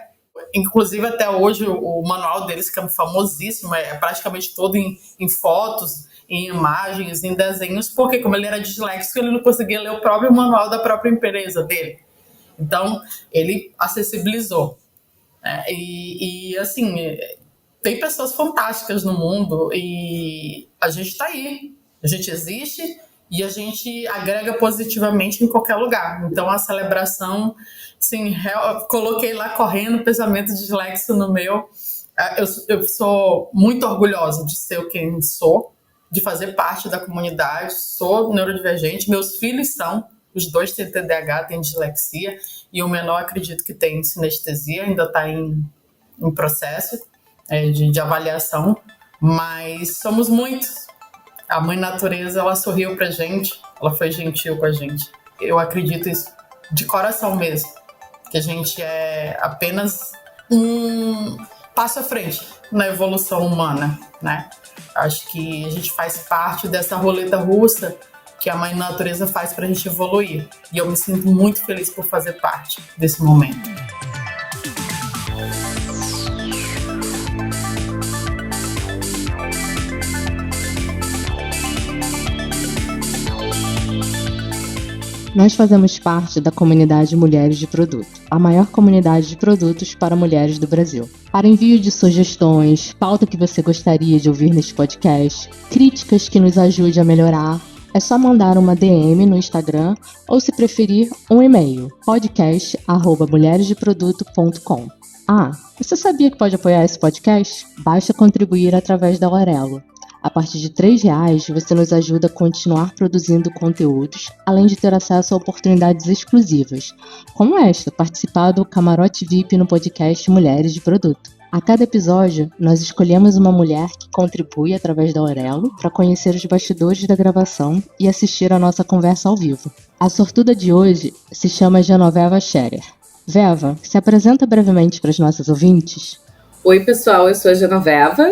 Inclusive, até hoje, o manual deles, que é famosíssimo, é praticamente todo em fotos, em imagens, em desenhos, porque como ele era disléxico, ele não conseguia ler o próprio manual da própria empresa dele. Então, ele acessibilizou. E assim, tem pessoas fantásticas no mundo e a gente está aí, a gente existe e a gente agrega positivamente em qualquer lugar. Então, a celebração, assim, coloquei lá correndo pensamento dislexo no meu. Eu sou muito orgulhosa de ser quem sou, de fazer parte da comunidade, sou neurodivergente, meus filhos são. Os dois têm TDAH, têm dislexia, e o menor acredito que tem sinestesia, ainda está em processo de avaliação, mas somos muitos. A mãe natureza, ela sorriu pra gente, ela foi gentil com a gente. Eu acredito isso de coração mesmo, que a gente é apenas um passo à frente na evolução humana, né? Acho que a gente faz parte dessa roleta russa que a mãe natureza faz para a gente evoluir. E eu me sinto muito feliz por fazer parte desse momento. Nós fazemos parte da comunidade Mulheres de Produto, a maior comunidade de produtos para mulheres do Brasil. Para envio de sugestões, pauta que você gostaria de ouvir neste podcast, críticas que nos ajude a melhorar, é só mandar uma DM no Instagram ou, se preferir, um e-mail, podcast@mulheresdeproduto.com. Você sabia que pode apoiar esse podcast? Basta contribuir através da Aurelo. A partir de R$3, você nos ajuda a continuar produzindo conteúdos, além de ter acesso a oportunidades exclusivas, como esta, participar do Camarote VIP no podcast Mulheres de Produto. A cada episódio, nós escolhemos uma mulher que contribui através da Aurelo para conhecer os bastidores da gravação e assistir a nossa conversa ao vivo. A sortuda de hoje se chama Genoveva Scherer. Veva, se apresenta brevemente para os nossos ouvintes. Oi, pessoal, eu sou a Genoveva,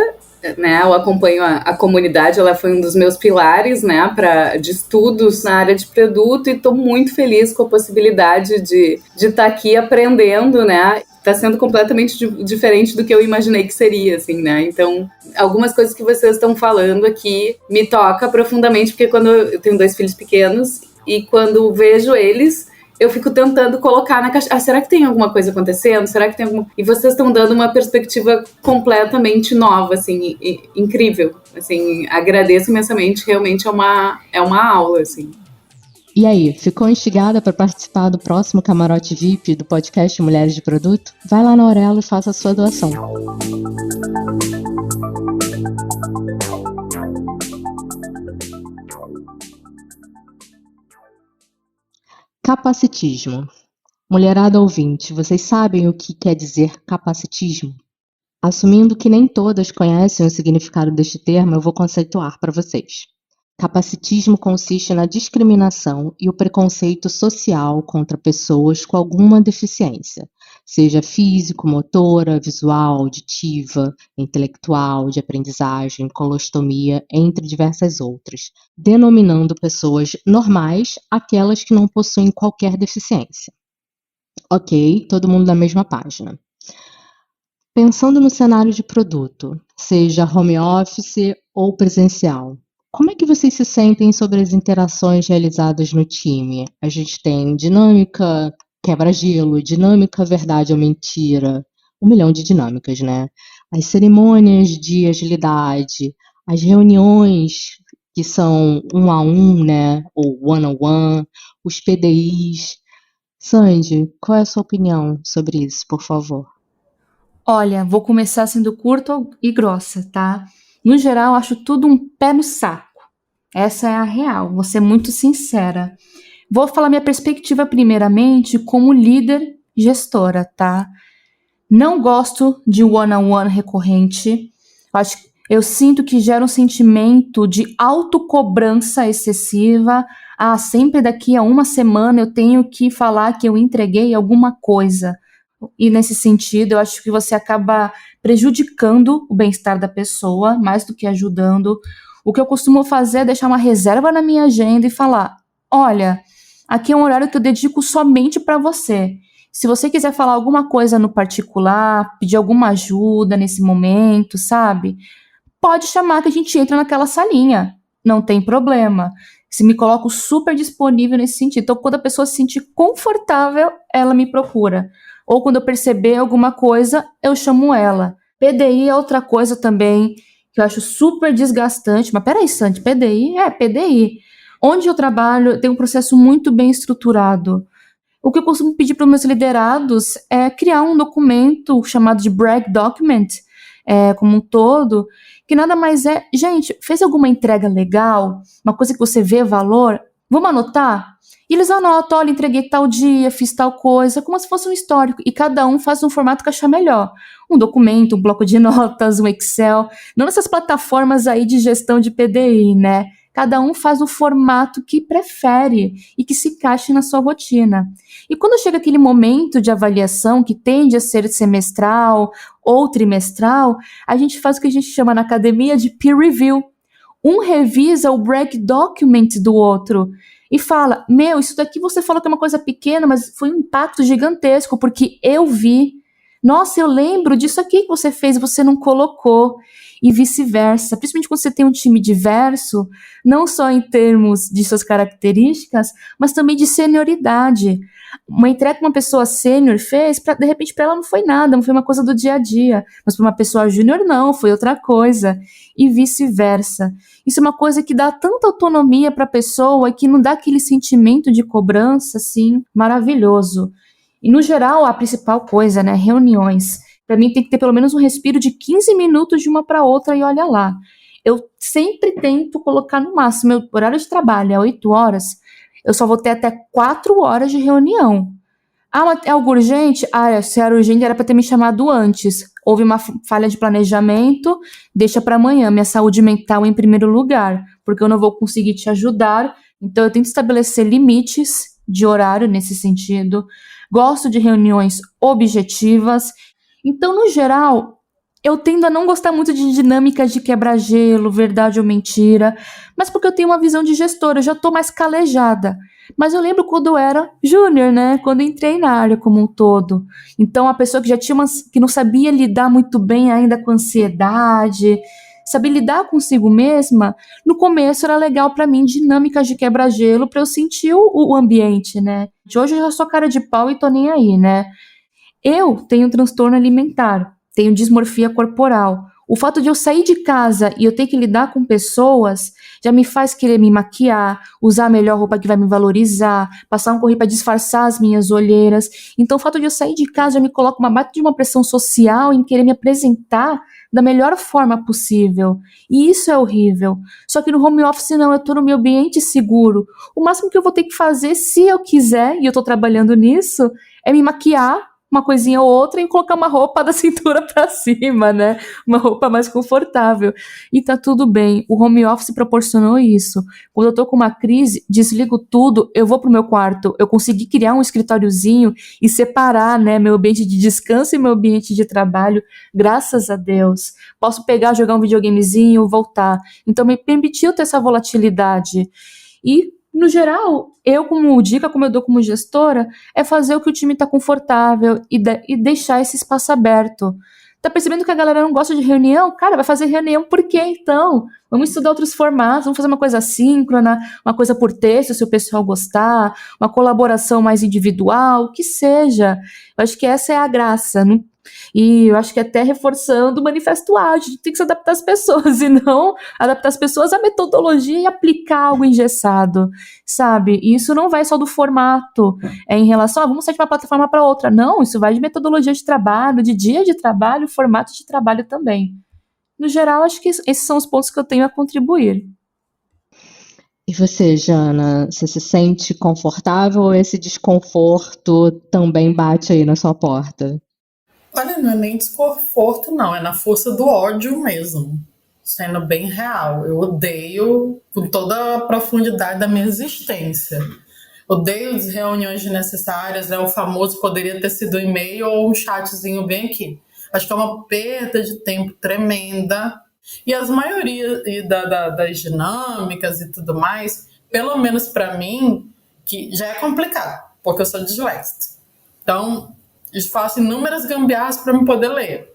né? Eu acompanho a comunidade, ela foi um dos meus pilares, né, de estudos na área de produto, e estou muito feliz com a possibilidade de estar aqui aprendendo, né? Está sendo completamente diferente do que eu imaginei que seria, assim, né? Então, algumas coisas que vocês estão falando aqui me toca profundamente, porque quando eu tenho 2 filhos pequenos, e quando vejo eles, eu fico tentando colocar na caixa. Será que tem alguma coisa acontecendo? Será que tem alguma... E vocês estão dando uma perspectiva completamente nova, assim, incrível. Assim, agradeço imensamente, realmente é uma aula, assim. E aí, ficou instigada para participar do próximo Camarote VIP do podcast Mulheres de Produto? Vai lá na Aurelo e faça a sua doação. Capacitismo. Mulherada ouvinte, vocês sabem o que quer dizer capacitismo? Assumindo que nem todas conhecem o significado deste termo, eu vou conceituar para vocês. Capacitismo consiste na discriminação e o preconceito social contra pessoas com alguma deficiência, seja físico, motora, visual, auditiva, intelectual, de aprendizagem, colostomia, entre diversas outras, denominando pessoas normais aquelas que não possuem qualquer deficiência. Ok, todo mundo na mesma página. Pensando no cenário de produto, seja home office ou presencial, como é que vocês se sentem sobre as interações realizadas no time? A gente tem dinâmica quebra-gelo, dinâmica verdade ou mentira, 1 milhão de dinâmicas, né? As cerimônias de agilidade, as reuniões que são 1 a 1, né? Ou one-on-one, os PDIs. Sandy, qual é a sua opinião sobre isso, por favor? Olha, vou começar sendo curta e grossa, tá? No geral, acho tudo um pé no saco. Essa é a real, vou ser muito sincera. Vou falar minha perspectiva primeiramente como líder gestora, tá? Não gosto de one-on-one recorrente. Eu sinto que gera um sentimento de autocobrança excessiva. Sempre daqui a 1 semana eu tenho que falar que eu entreguei alguma coisa. E nesse sentido, eu acho que você acaba prejudicando o bem-estar da pessoa, mais do que ajudando. O que eu costumo fazer é deixar uma reserva na minha agenda e falar: olha, aqui é um horário que eu dedico somente para você. Se você quiser falar alguma coisa no particular, pedir alguma ajuda nesse momento, sabe? Pode chamar que a gente entra naquela salinha. Não tem problema. Se me coloco super disponível nesse sentido. Então, quando a pessoa se sentir confortável, ela me procura. Ou quando eu perceber alguma coisa, eu chamo ela. PDI é outra coisa também que eu acho super desgastante. Mas peraí, Sandy, PDI? PDI. Onde eu trabalho tem um processo muito bem estruturado. O que eu costumo pedir para os meus liderados é criar um documento chamado de brag document, como um todo, que nada mais é... Gente, fez alguma entrega legal? Uma coisa que você vê valor? Vamos anotar? E eles anotam: olha, entreguei tal dia, fiz tal coisa, como se fosse um histórico. E cada um faz um formato que achar melhor. Um documento, um bloco de notas, um Excel. Não nessas plataformas aí de gestão de PDI, né? Cada um faz o formato que prefere e que se encaixe na sua rotina. E quando chega aquele momento de avaliação, que tende a ser semestral ou trimestral, a gente faz o que a gente chama na academia de peer review. Um revisa o brag document do outro e fala: isso daqui você falou que é uma coisa pequena, mas foi um impacto gigantesco, porque eu vi. Nossa, eu lembro disso aqui que você fez e você não colocou. E vice-versa. Principalmente quando você tem um time diverso, não só em termos de suas características, mas também de senioridade. Uma entrega que uma pessoa sênior fez, de repente para ela não foi nada, não foi uma coisa do dia a dia. Mas para uma pessoa júnior não, foi outra coisa. E vice-versa. Isso é uma coisa que dá tanta autonomia para a pessoa e que não dá aquele sentimento de cobrança, assim, maravilhoso. E no geral, a principal coisa, né, reuniões. Para mim tem que ter pelo menos um respiro de 15 minutos de uma para outra e olha lá. Eu sempre tento colocar no máximo, meu horário de trabalho é 8 horas, eu só vou ter até 4 horas de reunião. Mas é algo urgente? Se era urgente era para ter me chamado antes. Houve uma falha de planejamento, deixa para amanhã, minha saúde mental em primeiro lugar, porque eu não vou conseguir te ajudar, então eu tento estabelecer limites de horário nesse sentido. Gosto de reuniões objetivas. Então, no geral, eu tendo a não gostar muito de dinâmicas de quebra-gelo, verdade ou mentira, mas porque eu tenho uma visão de gestora, eu já estou mais calejada. Mas eu lembro quando eu era júnior, né? Quando eu entrei na área como um todo. Então, a pessoa que já tinha que não sabia lidar muito bem ainda com ansiedade, Saber lidar consigo mesma, no começo era legal para mim, dinâmicas de quebra-gelo, para eu sentir o ambiente, né? De hoje eu já sou cara de pau e tô nem aí, né? Eu tenho transtorno alimentar, tenho dismorfia corporal. O fato de eu sair de casa e eu ter que lidar com pessoas já me faz querer me maquiar, usar a melhor roupa que vai me valorizar, passar um correio para disfarçar as minhas olheiras. Então o fato de eu sair de casa já me coloca uma baita de uma pressão social em querer me apresentar da melhor forma possível. E isso é horrível. Só que no home office não, eu tô no meu ambiente seguro. O máximo que eu vou ter que fazer, se eu quiser, e eu tô trabalhando nisso, é me maquiar, uma coisinha ou outra, e colocar uma roupa da cintura pra cima, né? Uma roupa mais confortável. E tá tudo bem. O home office proporcionou isso. Quando eu tô com uma crise, desligo tudo, eu vou pro meu quarto. Eu consegui criar um escritóriozinho e separar, né, meu ambiente de descanso e meu ambiente de trabalho, graças a Deus. Posso pegar, jogar um videogamezinho, voltar. Então me permitiu ter essa volatilidade. E no geral, dica como eu dou como gestora, é fazer o que o time está confortável e deixar esse espaço aberto. Tá percebendo que a galera não gosta de reunião? Cara, vai fazer reunião por quê, então? Vamos estudar outros formatos, vamos fazer uma coisa assíncrona, uma coisa por texto, se o pessoal gostar, uma colaboração mais individual, o que seja. Eu acho que essa é a graça, não? E eu acho que até reforçando o manifesto ágil, a gente tem que se adaptar às pessoas e não adaptar as pessoas à metodologia e aplicar algo engessado, sabe? E isso não vai só do formato, em relação a vamos sair de uma plataforma para outra. Não, isso vai de metodologia de trabalho, de dia de trabalho, formato de trabalho também. No geral, acho que esses são os pontos que eu tenho a contribuir. E você, Jana, você se sente confortável ou esse desconforto também bate aí na sua porta? Olha, não é nem desconforto, não. É na força do ódio mesmo. Sendo bem real. Eu odeio com toda a profundidade da minha existência. Odeio as reuniões desnecessárias, né? O famoso poderia ter sido um e-mail ou um chatzinho bem aqui. Acho que é uma perda de tempo tremenda. E as maiorias das dinâmicas e tudo mais, pelo menos para mim, que já é complicado, porque eu sou disléxica. Então, eu faço inúmeras gambiarras para me poder ler.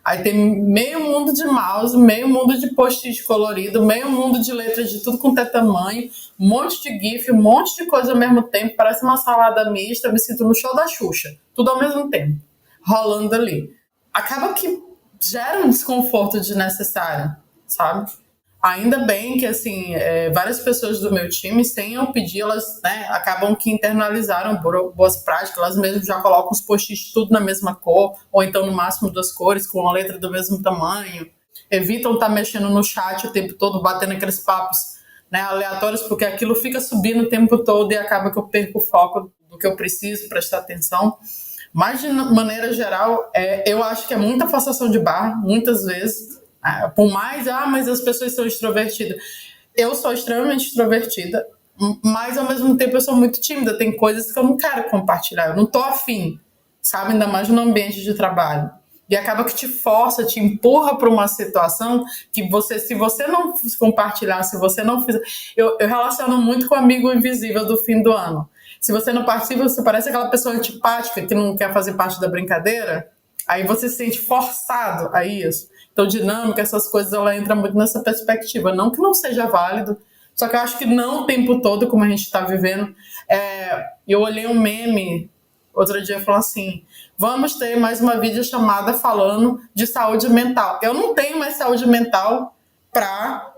Aí tem meio mundo de mouse, meio mundo de post-it colorido, meio mundo de letras de tudo quanto é tamanho, um monte de gif, um monte de coisa ao mesmo tempo, parece uma salada mista, eu me sinto no show da Xuxa, tudo ao mesmo tempo, rolando ali. Acaba que gera um desconforto desnecessário, sabe? Ainda bem que, assim, várias pessoas do meu time, sem eu pedir, elas, né, acabam que internalizaram boas práticas, elas mesmas já colocam os post-its tudo na mesma cor, ou então no máximo 2 cores, com a letra do mesmo tamanho, evitam estar mexendo no chat o tempo todo, batendo aqueles papos, né, aleatórios, porque aquilo fica subindo o tempo todo e acaba que eu perco o foco do que eu preciso, prestar atenção. Mas, de maneira geral, eu acho que é muita forçação de barra, muitas vezes. Por mais, mas as pessoas são extrovertidas. Eu sou extremamente extrovertida, mas ao mesmo tempo eu sou muito tímida. Tem coisas que eu não quero compartilhar, eu não tô afim, sabe? Ainda mais no ambiente de trabalho. E acaba que te força, te empurra para uma situação que você, se você não compartilhar, se você não fizer... Eu relaciono muito com o amigo invisível do fim do ano. Se você não participa, você parece aquela pessoa antipática que não quer fazer parte da brincadeira. Aí você se sente forçado a isso. Então, dinâmica, essas coisas, ela entra muito nessa perspectiva. Não que não seja válido, só que eu acho que não o tempo todo, como a gente está vivendo. Eu olhei um meme outro dia falando assim, vamos ter mais uma videochamada falando de saúde mental. Eu não tenho mais saúde mental para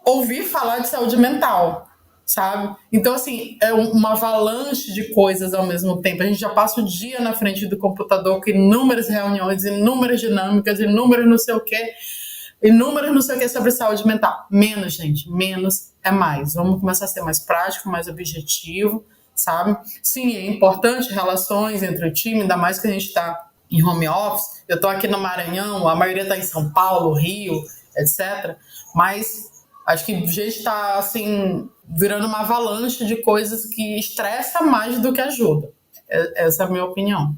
ouvir falar de saúde mental, sabe? Então, assim, é uma avalanche de coisas ao mesmo tempo. A gente já passa o dia na frente do computador com inúmeras reuniões, inúmeras dinâmicas, inúmeras não sei o quê sobre saúde mental. Menos, gente, menos é mais. Vamos começar a ser mais prático, mais objetivo, sabe? Sim, é importante relações entre o time, ainda mais que a gente está em home office. Eu estou aqui no Maranhão, a maioria está em São Paulo, Rio, etc. Mas acho que a gente está, assim, virando uma avalanche de coisas que estressa mais do que ajuda. Essa é a minha opinião.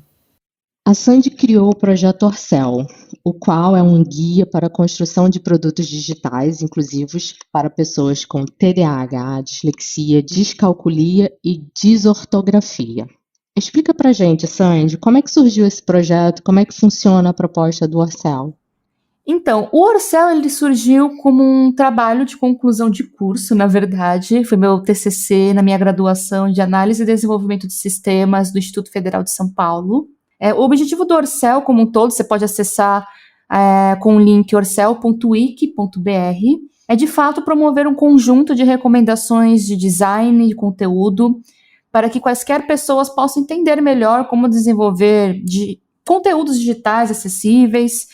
A Sandy criou o projeto Orcel, o qual é um guia para a construção de produtos digitais inclusivos para pessoas com TDAH, dislexia, descalculia e desortografia. Explica pra gente, Sandy, como é que surgiu esse projeto, como é que funciona a proposta do Orcel? Então, o Orcel ele surgiu como um trabalho de conclusão de curso, na verdade. Foi meu TCC na minha graduação de Análise e Desenvolvimento de Sistemas do Instituto Federal de São Paulo. O objetivo do Orcel como um todo, você pode acessar com o link orcel.wiki.br, é de fato promover um conjunto de recomendações de design, de conteúdo, para que quaisquer pessoas possam entender melhor como desenvolver conteúdos digitais acessíveis,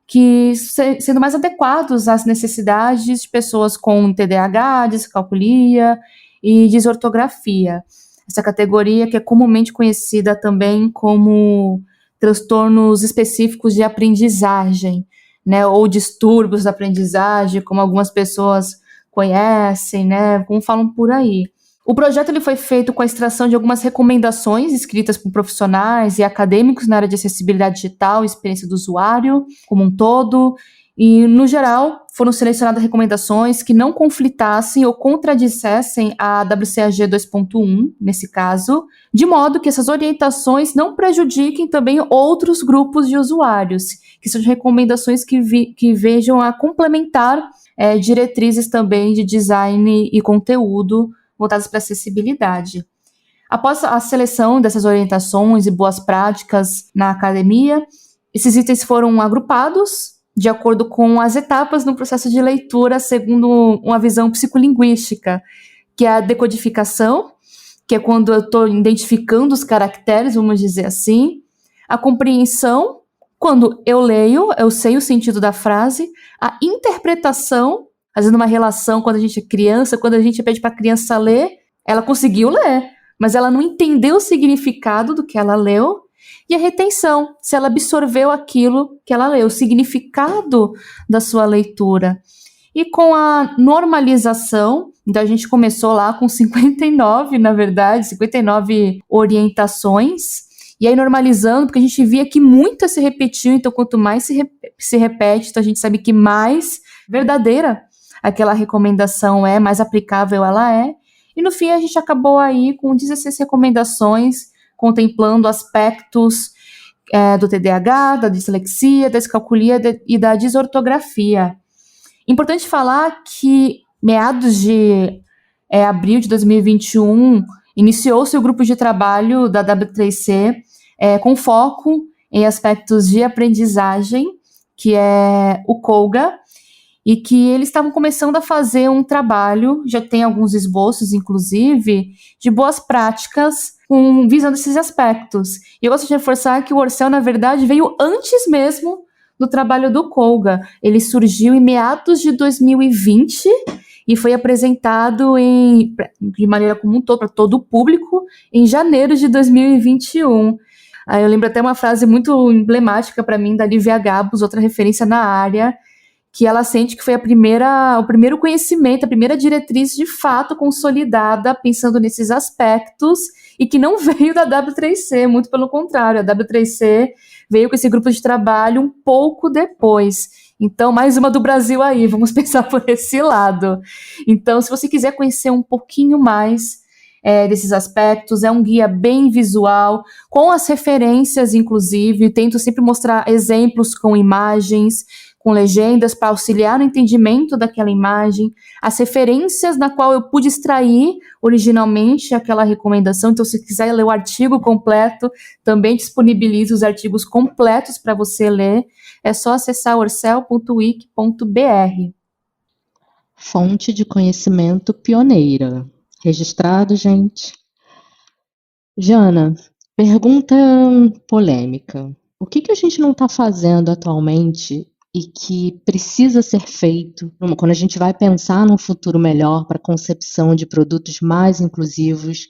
que sendo mais adequados às necessidades de pessoas com TDAH, descalculia e desortografia. Essa categoria que é comumente conhecida também como transtornos específicos de aprendizagem, né, ou distúrbios da aprendizagem, como algumas pessoas conhecem, né, como falam por aí. O projeto ele foi feito com a extração de algumas recomendações escritas por profissionais e acadêmicos na área de acessibilidade digital e experiência do usuário como um todo, e, no geral, foram selecionadas recomendações que não conflitassem ou contradissessem a WCAG 2.1, nesse caso, de modo que essas orientações não prejudiquem também outros grupos de usuários, que são recomendações que vejam a complementar diretrizes também de design e conteúdo voltadas para acessibilidade. Após a seleção dessas orientações e boas práticas na academia, esses itens foram agrupados de acordo com as etapas no processo de leitura, segundo uma visão psicolinguística, que é a decodificação, que é quando eu estou identificando os caracteres, vamos dizer assim, a compreensão, quando eu leio, eu sei o sentido da frase, a interpretação, fazendo uma relação quando a gente é criança, quando a gente pede para a criança ler, ela conseguiu ler, mas ela não entendeu o significado do que ela leu, e a retenção, se ela absorveu aquilo que ela leu, o significado da sua leitura. E com a normalização, então a gente começou lá com 59, na verdade, 59 orientações, e aí normalizando, porque a gente via que muitas se repetiam, então quanto mais se repete, então a gente sabe que mais verdadeira aquela recomendação é, mais aplicável ela é, e no fim a gente acabou aí com 16 recomendações, contemplando aspectos do TDAH, da dislexia, da descalculia e da desortografia. Importante falar que meados de abril de 2021, iniciou-se o grupo de trabalho da W3C com foco em aspectos de aprendizagem, que é o COLGA, e que eles estavam começando a fazer um trabalho, já tem alguns esboços, inclusive, de boas práticas visando esses aspectos. E eu gosto de reforçar que o Orcel, na verdade, veio antes mesmo do trabalho do COLGA. Ele surgiu em meados de 2020 e foi apresentado de maneira como um todo, para todo o público, em janeiro de 2021. Eu lembro até uma frase muito emblemática para mim da Lívia Gabos, outra referência na área, que ela sente que foi o primeiro conhecimento, a primeira diretriz de fato consolidada, pensando nesses aspectos, e que não veio da W3C, muito pelo contrário, a W3C veio com esse grupo de trabalho um pouco depois. Então, mais uma do Brasil aí, vamos pensar por esse lado. Então, se você quiser conhecer um pouquinho mais desses aspectos, é um guia bem visual, com as referências, inclusive, tento sempre mostrar exemplos com imagens, com legendas para auxiliar no entendimento daquela imagem, as referências na qual eu pude extrair originalmente aquela recomendação. Então, se quiser ler o artigo completo, também disponibilizo os artigos completos para você ler. É só acessar orcel.wiki.br. Fonte de conhecimento pioneira. Registrado, gente? Jana, pergunta polêmica. O que a gente não está fazendo atualmente e que precisa ser feito quando a gente vai pensar num futuro melhor para a concepção de produtos mais inclusivos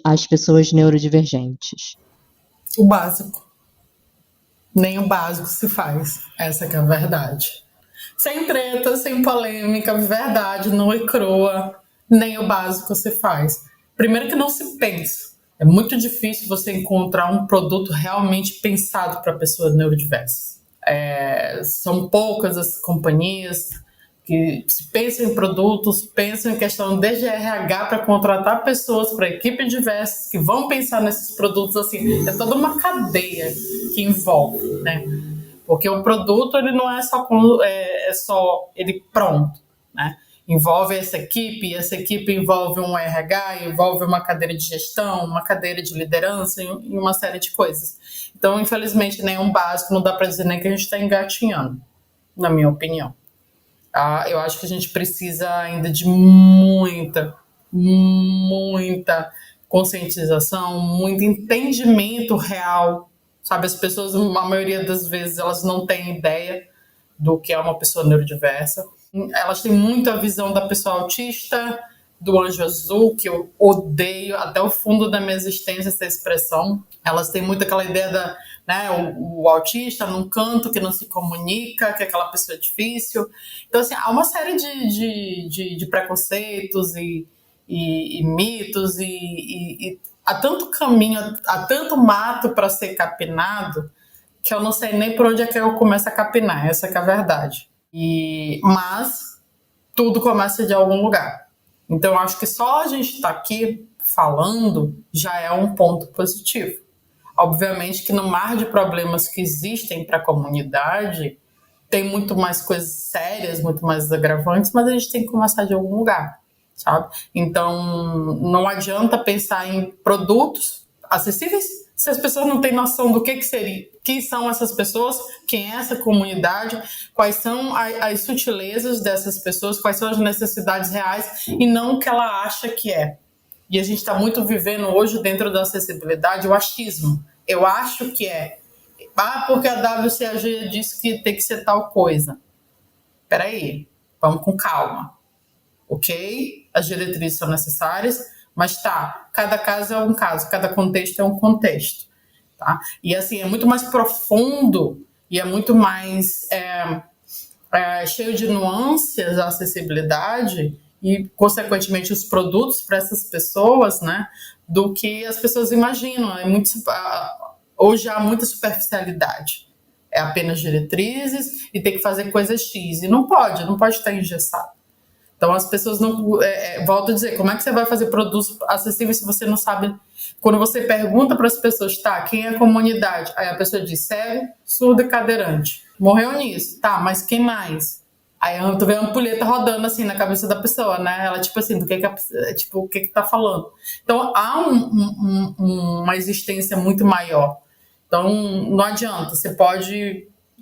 às pessoas neurodivergentes? O básico. Nem o básico se faz. Essa que é a verdade. Sem treta, sem polêmica, verdade, nua e crua, nem o básico se faz. Primeiro que não se pensa. É muito difícil você encontrar um produto realmente pensado para pessoas neurodiversas. São poucas as companhias que se pensam em produtos, pensam em questão desde RH para contratar pessoas para equipes diversas que vão pensar nesses produtos assim. É toda uma cadeia que envolve, né? porque o produto ele não é só, só ele pronto, né? Envolve essa equipe envolve um RH, envolve uma cadeira de gestão, uma cadeira de liderança e uma série de coisas. Então, infelizmente, nenhum básico, não dá para dizer nem que a gente está engatinhando, na minha opinião. Eu acho que a gente precisa ainda de muita conscientização, muito entendimento real, sabe? As pessoas, a maioria das vezes, elas não têm ideia do que é uma pessoa neurodiversa. Elas têm muito a visão da pessoa autista, do anjo azul, que eu odeio até o fundo da minha existência essa expressão. Elas têm muito aquela ideia o autista num canto que não se comunica, que é aquela pessoa difícil. Então, assim, há uma série de preconceitos e mitos e há tanto caminho, há tanto mato para ser capinado que eu não sei nem por onde é que eu começo a capinar, essa que é a verdade. Mas tudo começa de algum lugar. Então, eu acho que só a gente estar aqui falando já é um ponto positivo. Obviamente que no mar de problemas que existem para a comunidade, tem muito mais coisas sérias, muito mais agravantes, mas a gente tem que começar de algum lugar, sabe? Então, não adianta pensar em produtos acessíveis se as pessoas não têm noção do que seria, quem são essas pessoas, quem é essa comunidade, quais são as sutilezas dessas pessoas, quais são as necessidades reais e não o que ela acha que é. E a gente está muito vivendo hoje dentro da acessibilidade o achismo. Eu acho que é. Porque a WCAG disse que tem que ser tal coisa. Peraí, vamos com calma. Ok? As diretrizes são necessárias, mas cada caso é um caso, cada contexto é um contexto. Tá? E assim, é muito mais profundo e é muito mais cheio de nuances a acessibilidade e, consequentemente, os produtos para essas pessoas, né, do que as pessoas imaginam. Hoje há muita superficialidade. É apenas diretrizes e tem que fazer coisas X. E não pode estar engessado. Então, as pessoas não... volto a dizer, como é que você vai fazer produtos acessíveis se você não sabe... Quando você pergunta para as pessoas, quem é a comunidade? Aí a pessoa diz, cego, surdo e cadeirante. Morreu nisso. Mas quem mais? Aí tu vê a ampulheta rodando assim na cabeça da pessoa, né? Ela, tipo assim, o que tá falando? Então, há uma existência muito maior. Então, não adianta. Você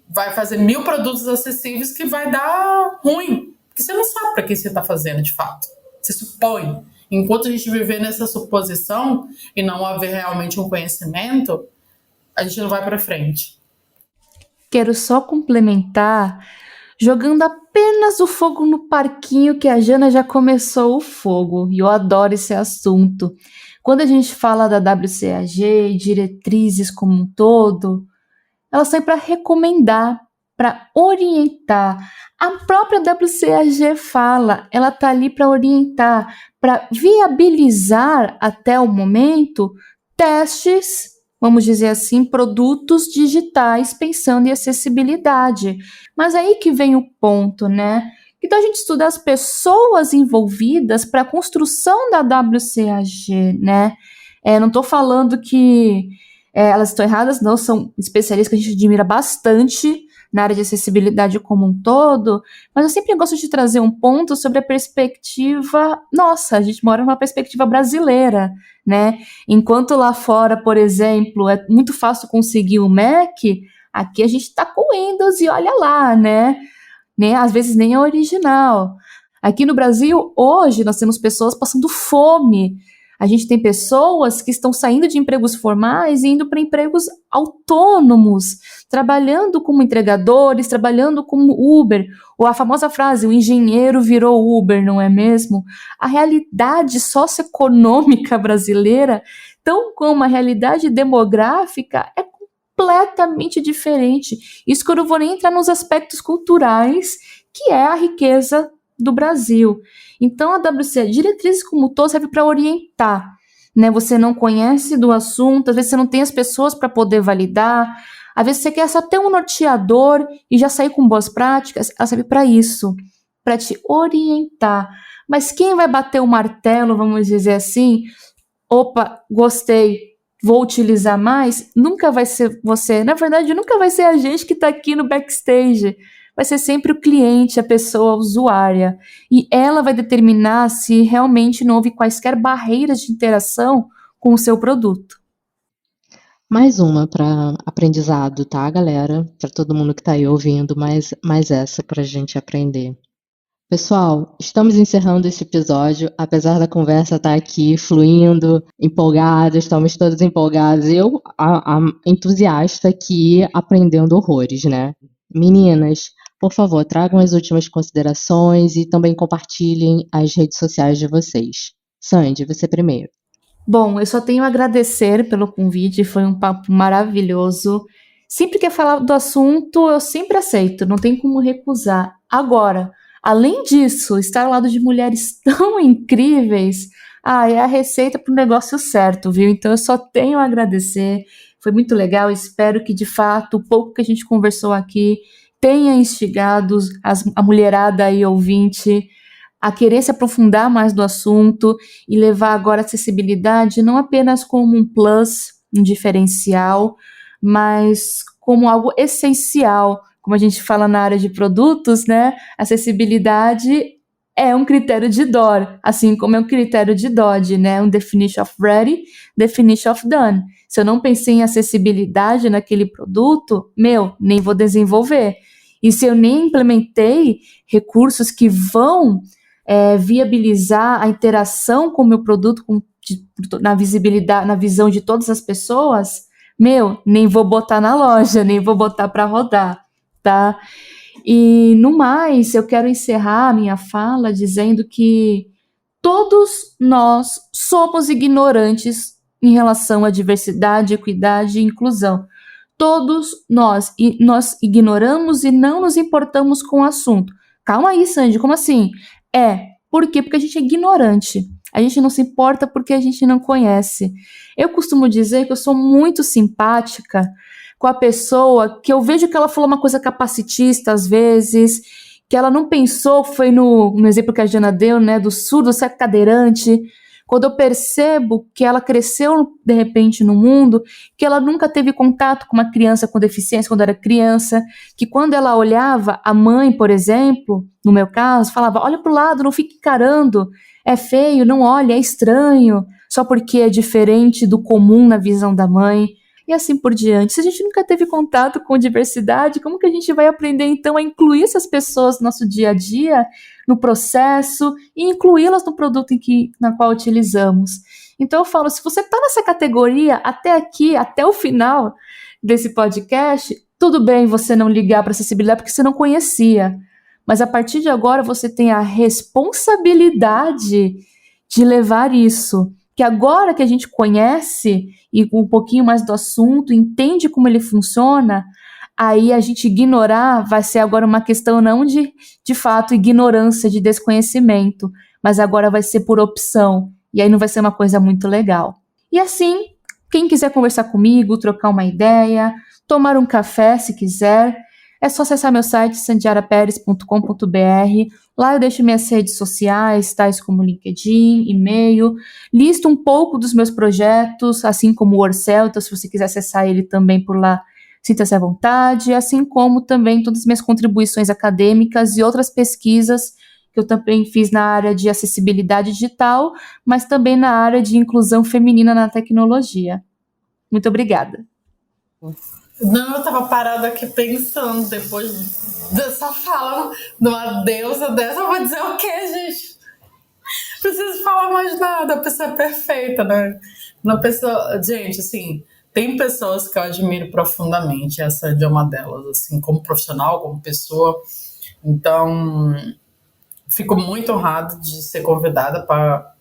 vai fazer 1000 produtos acessíveis que vai dar ruim. Porque você não sabe para quem você está fazendo, de fato. Você supõe. Enquanto a gente viver nessa suposição e não haver realmente um conhecimento, a gente não vai para frente. Quero só complementar jogando apenas o fogo no parquinho que a Jana já começou o fogo. E eu adoro esse assunto. Quando a gente fala da WCAG, diretrizes como um todo, elas são para recomendar, para orientar. A própria WCAG fala, ela está ali para orientar, para viabilizar até o momento testes, vamos dizer assim, produtos digitais pensando em acessibilidade. Mas aí que vem o ponto, né? Então a gente estuda as pessoas envolvidas para a construção da WCAG, né? Não estou falando que elas estão erradas, não, são especialistas que a gente admira bastante na área de acessibilidade como um todo, mas eu sempre gosto de trazer um ponto sobre a perspectiva nossa, a gente mora numa perspectiva brasileira, né? Enquanto lá fora, por exemplo, é muito fácil conseguir o Mac, aqui a gente está com Windows e olha lá, né? Às vezes nem é original. Aqui no Brasil, hoje, nós temos pessoas passando fome. A gente tem pessoas que estão saindo de empregos formais e indo para empregos autônomos, trabalhando como entregadores, trabalhando como Uber, ou a famosa frase, o engenheiro virou Uber, não é mesmo? A realidade socioeconômica brasileira, tão como a realidade demográfica, é completamente diferente. Isso que eu não vou nem entrar nos aspectos culturais, que é a riqueza do Brasil. Então, a WCAG, diretrizes como todo, serve para orientar, né? Você não conhece do assunto, às vezes você não tem as pessoas para poder validar, às vezes você quer só ter um norteador e já sair com boas práticas, ela serve para isso, para te orientar. Mas quem vai bater o martelo, vamos dizer assim, opa, gostei, vou utilizar mais, nunca vai ser você. Na verdade, nunca vai ser a gente que está aqui no backstage. Vai ser sempre o cliente, a pessoa, a usuária. E ela vai determinar se realmente não houve quaisquer barreiras de interação com o seu produto. Mais uma para aprendizado, tá, galera? Para todo mundo que está aí ouvindo, mais essa para a gente aprender. Pessoal, estamos encerrando esse episódio, apesar da conversa estar aqui fluindo, empolgada, estamos todos empolgados. Eu, a entusiasta aqui, aprendendo horrores, né? Meninas, por favor, tragam as últimas considerações e também compartilhem as redes sociais de vocês. Sandy, você primeiro. Bom, eu só tenho a agradecer pelo convite, foi um papo maravilhoso. Sempre que falar do assunto, eu sempre aceito, não tem como recusar. Agora, além disso, estar ao lado de mulheres tão incríveis, é a receita para o negócio certo, viu? Então eu só tenho a agradecer, foi muito legal, espero que de fato o pouco que a gente conversou aqui tenha instigado a mulherada aí ouvinte a querer se aprofundar mais do assunto e levar agora a acessibilidade não apenas como um plus, um diferencial, mas como algo essencial. Como a gente fala na área de produtos, né? Acessibilidade é um critério de DOR, assim como é um critério de DOD, né? Um definition of ready, definition of done. Se eu não pensei em acessibilidade naquele produto, nem vou desenvolver. E se eu nem implementei recursos que vão viabilizar a interação com o meu produto na visibilidade, na visão de todas as pessoas, nem vou botar na loja, nem vou botar para rodar, tá? E no mais, eu quero encerrar a minha fala dizendo que todos nós somos ignorantes em relação à diversidade, equidade e inclusão. Todos nós ignoramos e não nos importamos com o assunto. Calma aí, Sandy, como assim? Por quê? Porque a gente é ignorante. A gente não se importa porque a gente não conhece. Eu costumo dizer que eu sou muito simpática com a pessoa que eu vejo que ela falou uma coisa capacitista às vezes, que ela não pensou, foi no exemplo que a Jana deu, né, do surdo, cego cadeirante. Quando eu percebo que ela cresceu, de repente, no mundo, que ela nunca teve contato com uma criança com deficiência quando era criança, que quando ela olhava a mãe, por exemplo, no meu caso, falava, olha pro lado, não fique encarando, é feio, não olha, é estranho, só porque é diferente do comum na visão da mãe, e assim por diante. Se a gente nunca teve contato com diversidade, como que a gente vai aprender, então, a incluir essas pessoas no nosso dia a dia, no processo, e incluí-las no produto na qual utilizamos? Então eu falo, se você está nessa categoria até aqui, até o final desse podcast, tudo bem você não ligar para acessibilidade porque você não conhecia, mas a partir de agora você tem a responsabilidade de levar isso, que agora que a gente conhece e um pouquinho mais do assunto, entende como ele funciona, aí a gente ignorar vai ser agora uma questão não de fato, ignorância, de desconhecimento, mas agora vai ser por opção, e aí não vai ser uma coisa muito legal. E assim, quem quiser conversar comigo, trocar uma ideia, tomar um café se quiser, é só acessar meu site sandiaraperes.com.br. Lá eu deixo minhas redes sociais, tais como LinkedIn, e-mail, listo um pouco dos meus projetos, assim como o Orcel, então se você quiser acessar ele também por lá, sinta-se à vontade, assim como também todas as minhas contribuições acadêmicas e outras pesquisas que eu também fiz na área de acessibilidade digital, mas também na área de inclusão feminina na tecnologia. Muito obrigada. Não, eu tava parada aqui pensando, depois dessa fala, numa deusa dessa, eu vou dizer o quê, gente? Preciso falar mais nada, a pessoa é perfeita, né? Uma pessoa, gente, assim, tem pessoas que eu admiro profundamente, essa é uma delas, assim, como profissional, como pessoa. Então, fico muito honrada de ser convidada para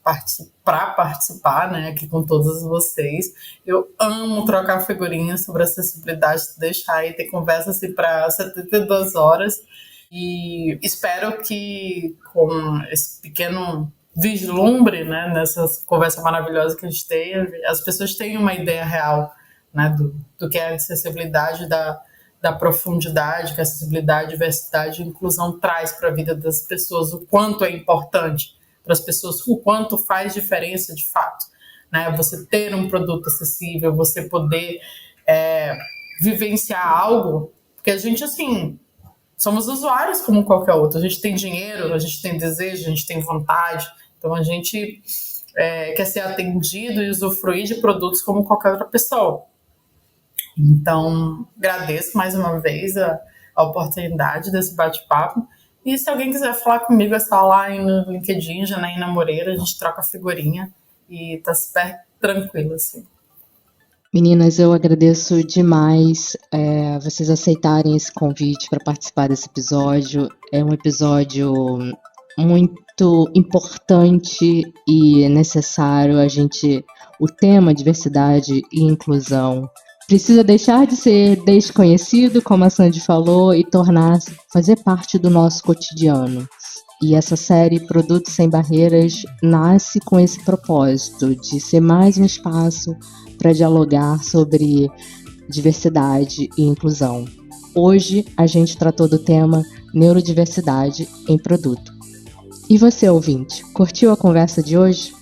participar, né, aqui com todos vocês. Eu amo trocar figurinhas sobre acessibilidade, deixar aí, ter conversa assim para 72 horas. E espero que com esse pequeno vislumbre, né, nessa conversa maravilhosa que a gente tem, as pessoas tenham uma ideia real, né, do que é a acessibilidade, da profundidade que a acessibilidade, diversidade e inclusão traz para a vida das pessoas, o quanto é importante para as pessoas, o quanto faz diferença de fato, né? Você ter um produto acessível, você poder vivenciar algo, porque a gente, assim, somos usuários como qualquer outro. A gente tem dinheiro, a gente tem desejo, a gente tem vontade. Então, a gente quer ser atendido e usufruir de produtos como qualquer outra pessoa. Então, agradeço mais uma vez a oportunidade desse bate-papo. E se alguém quiser falar comigo, é só lá no LinkedIn, Janaína Moreira, a gente troca figurinha e tá super tranquilo, assim. Meninas, eu agradeço demais vocês aceitarem esse convite para participar desse episódio. É um episódio muito importante e necessário. O tema diversidade e inclusão precisa deixar de ser desconhecido, como a Sandy falou, e fazer parte do nosso cotidiano. E essa série Produtos Sem Barreiras nasce com esse propósito de ser mais um espaço para dialogar sobre diversidade e inclusão. Hoje a gente tratou do tema neurodiversidade em produto. E você, ouvinte, curtiu a conversa de hoje?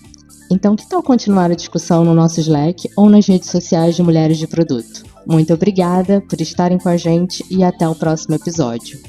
Então, que tal continuar a discussão no nosso Slack ou nas redes sociais de Mulheres de Produto? Muito obrigada por estarem com a gente e até o próximo episódio.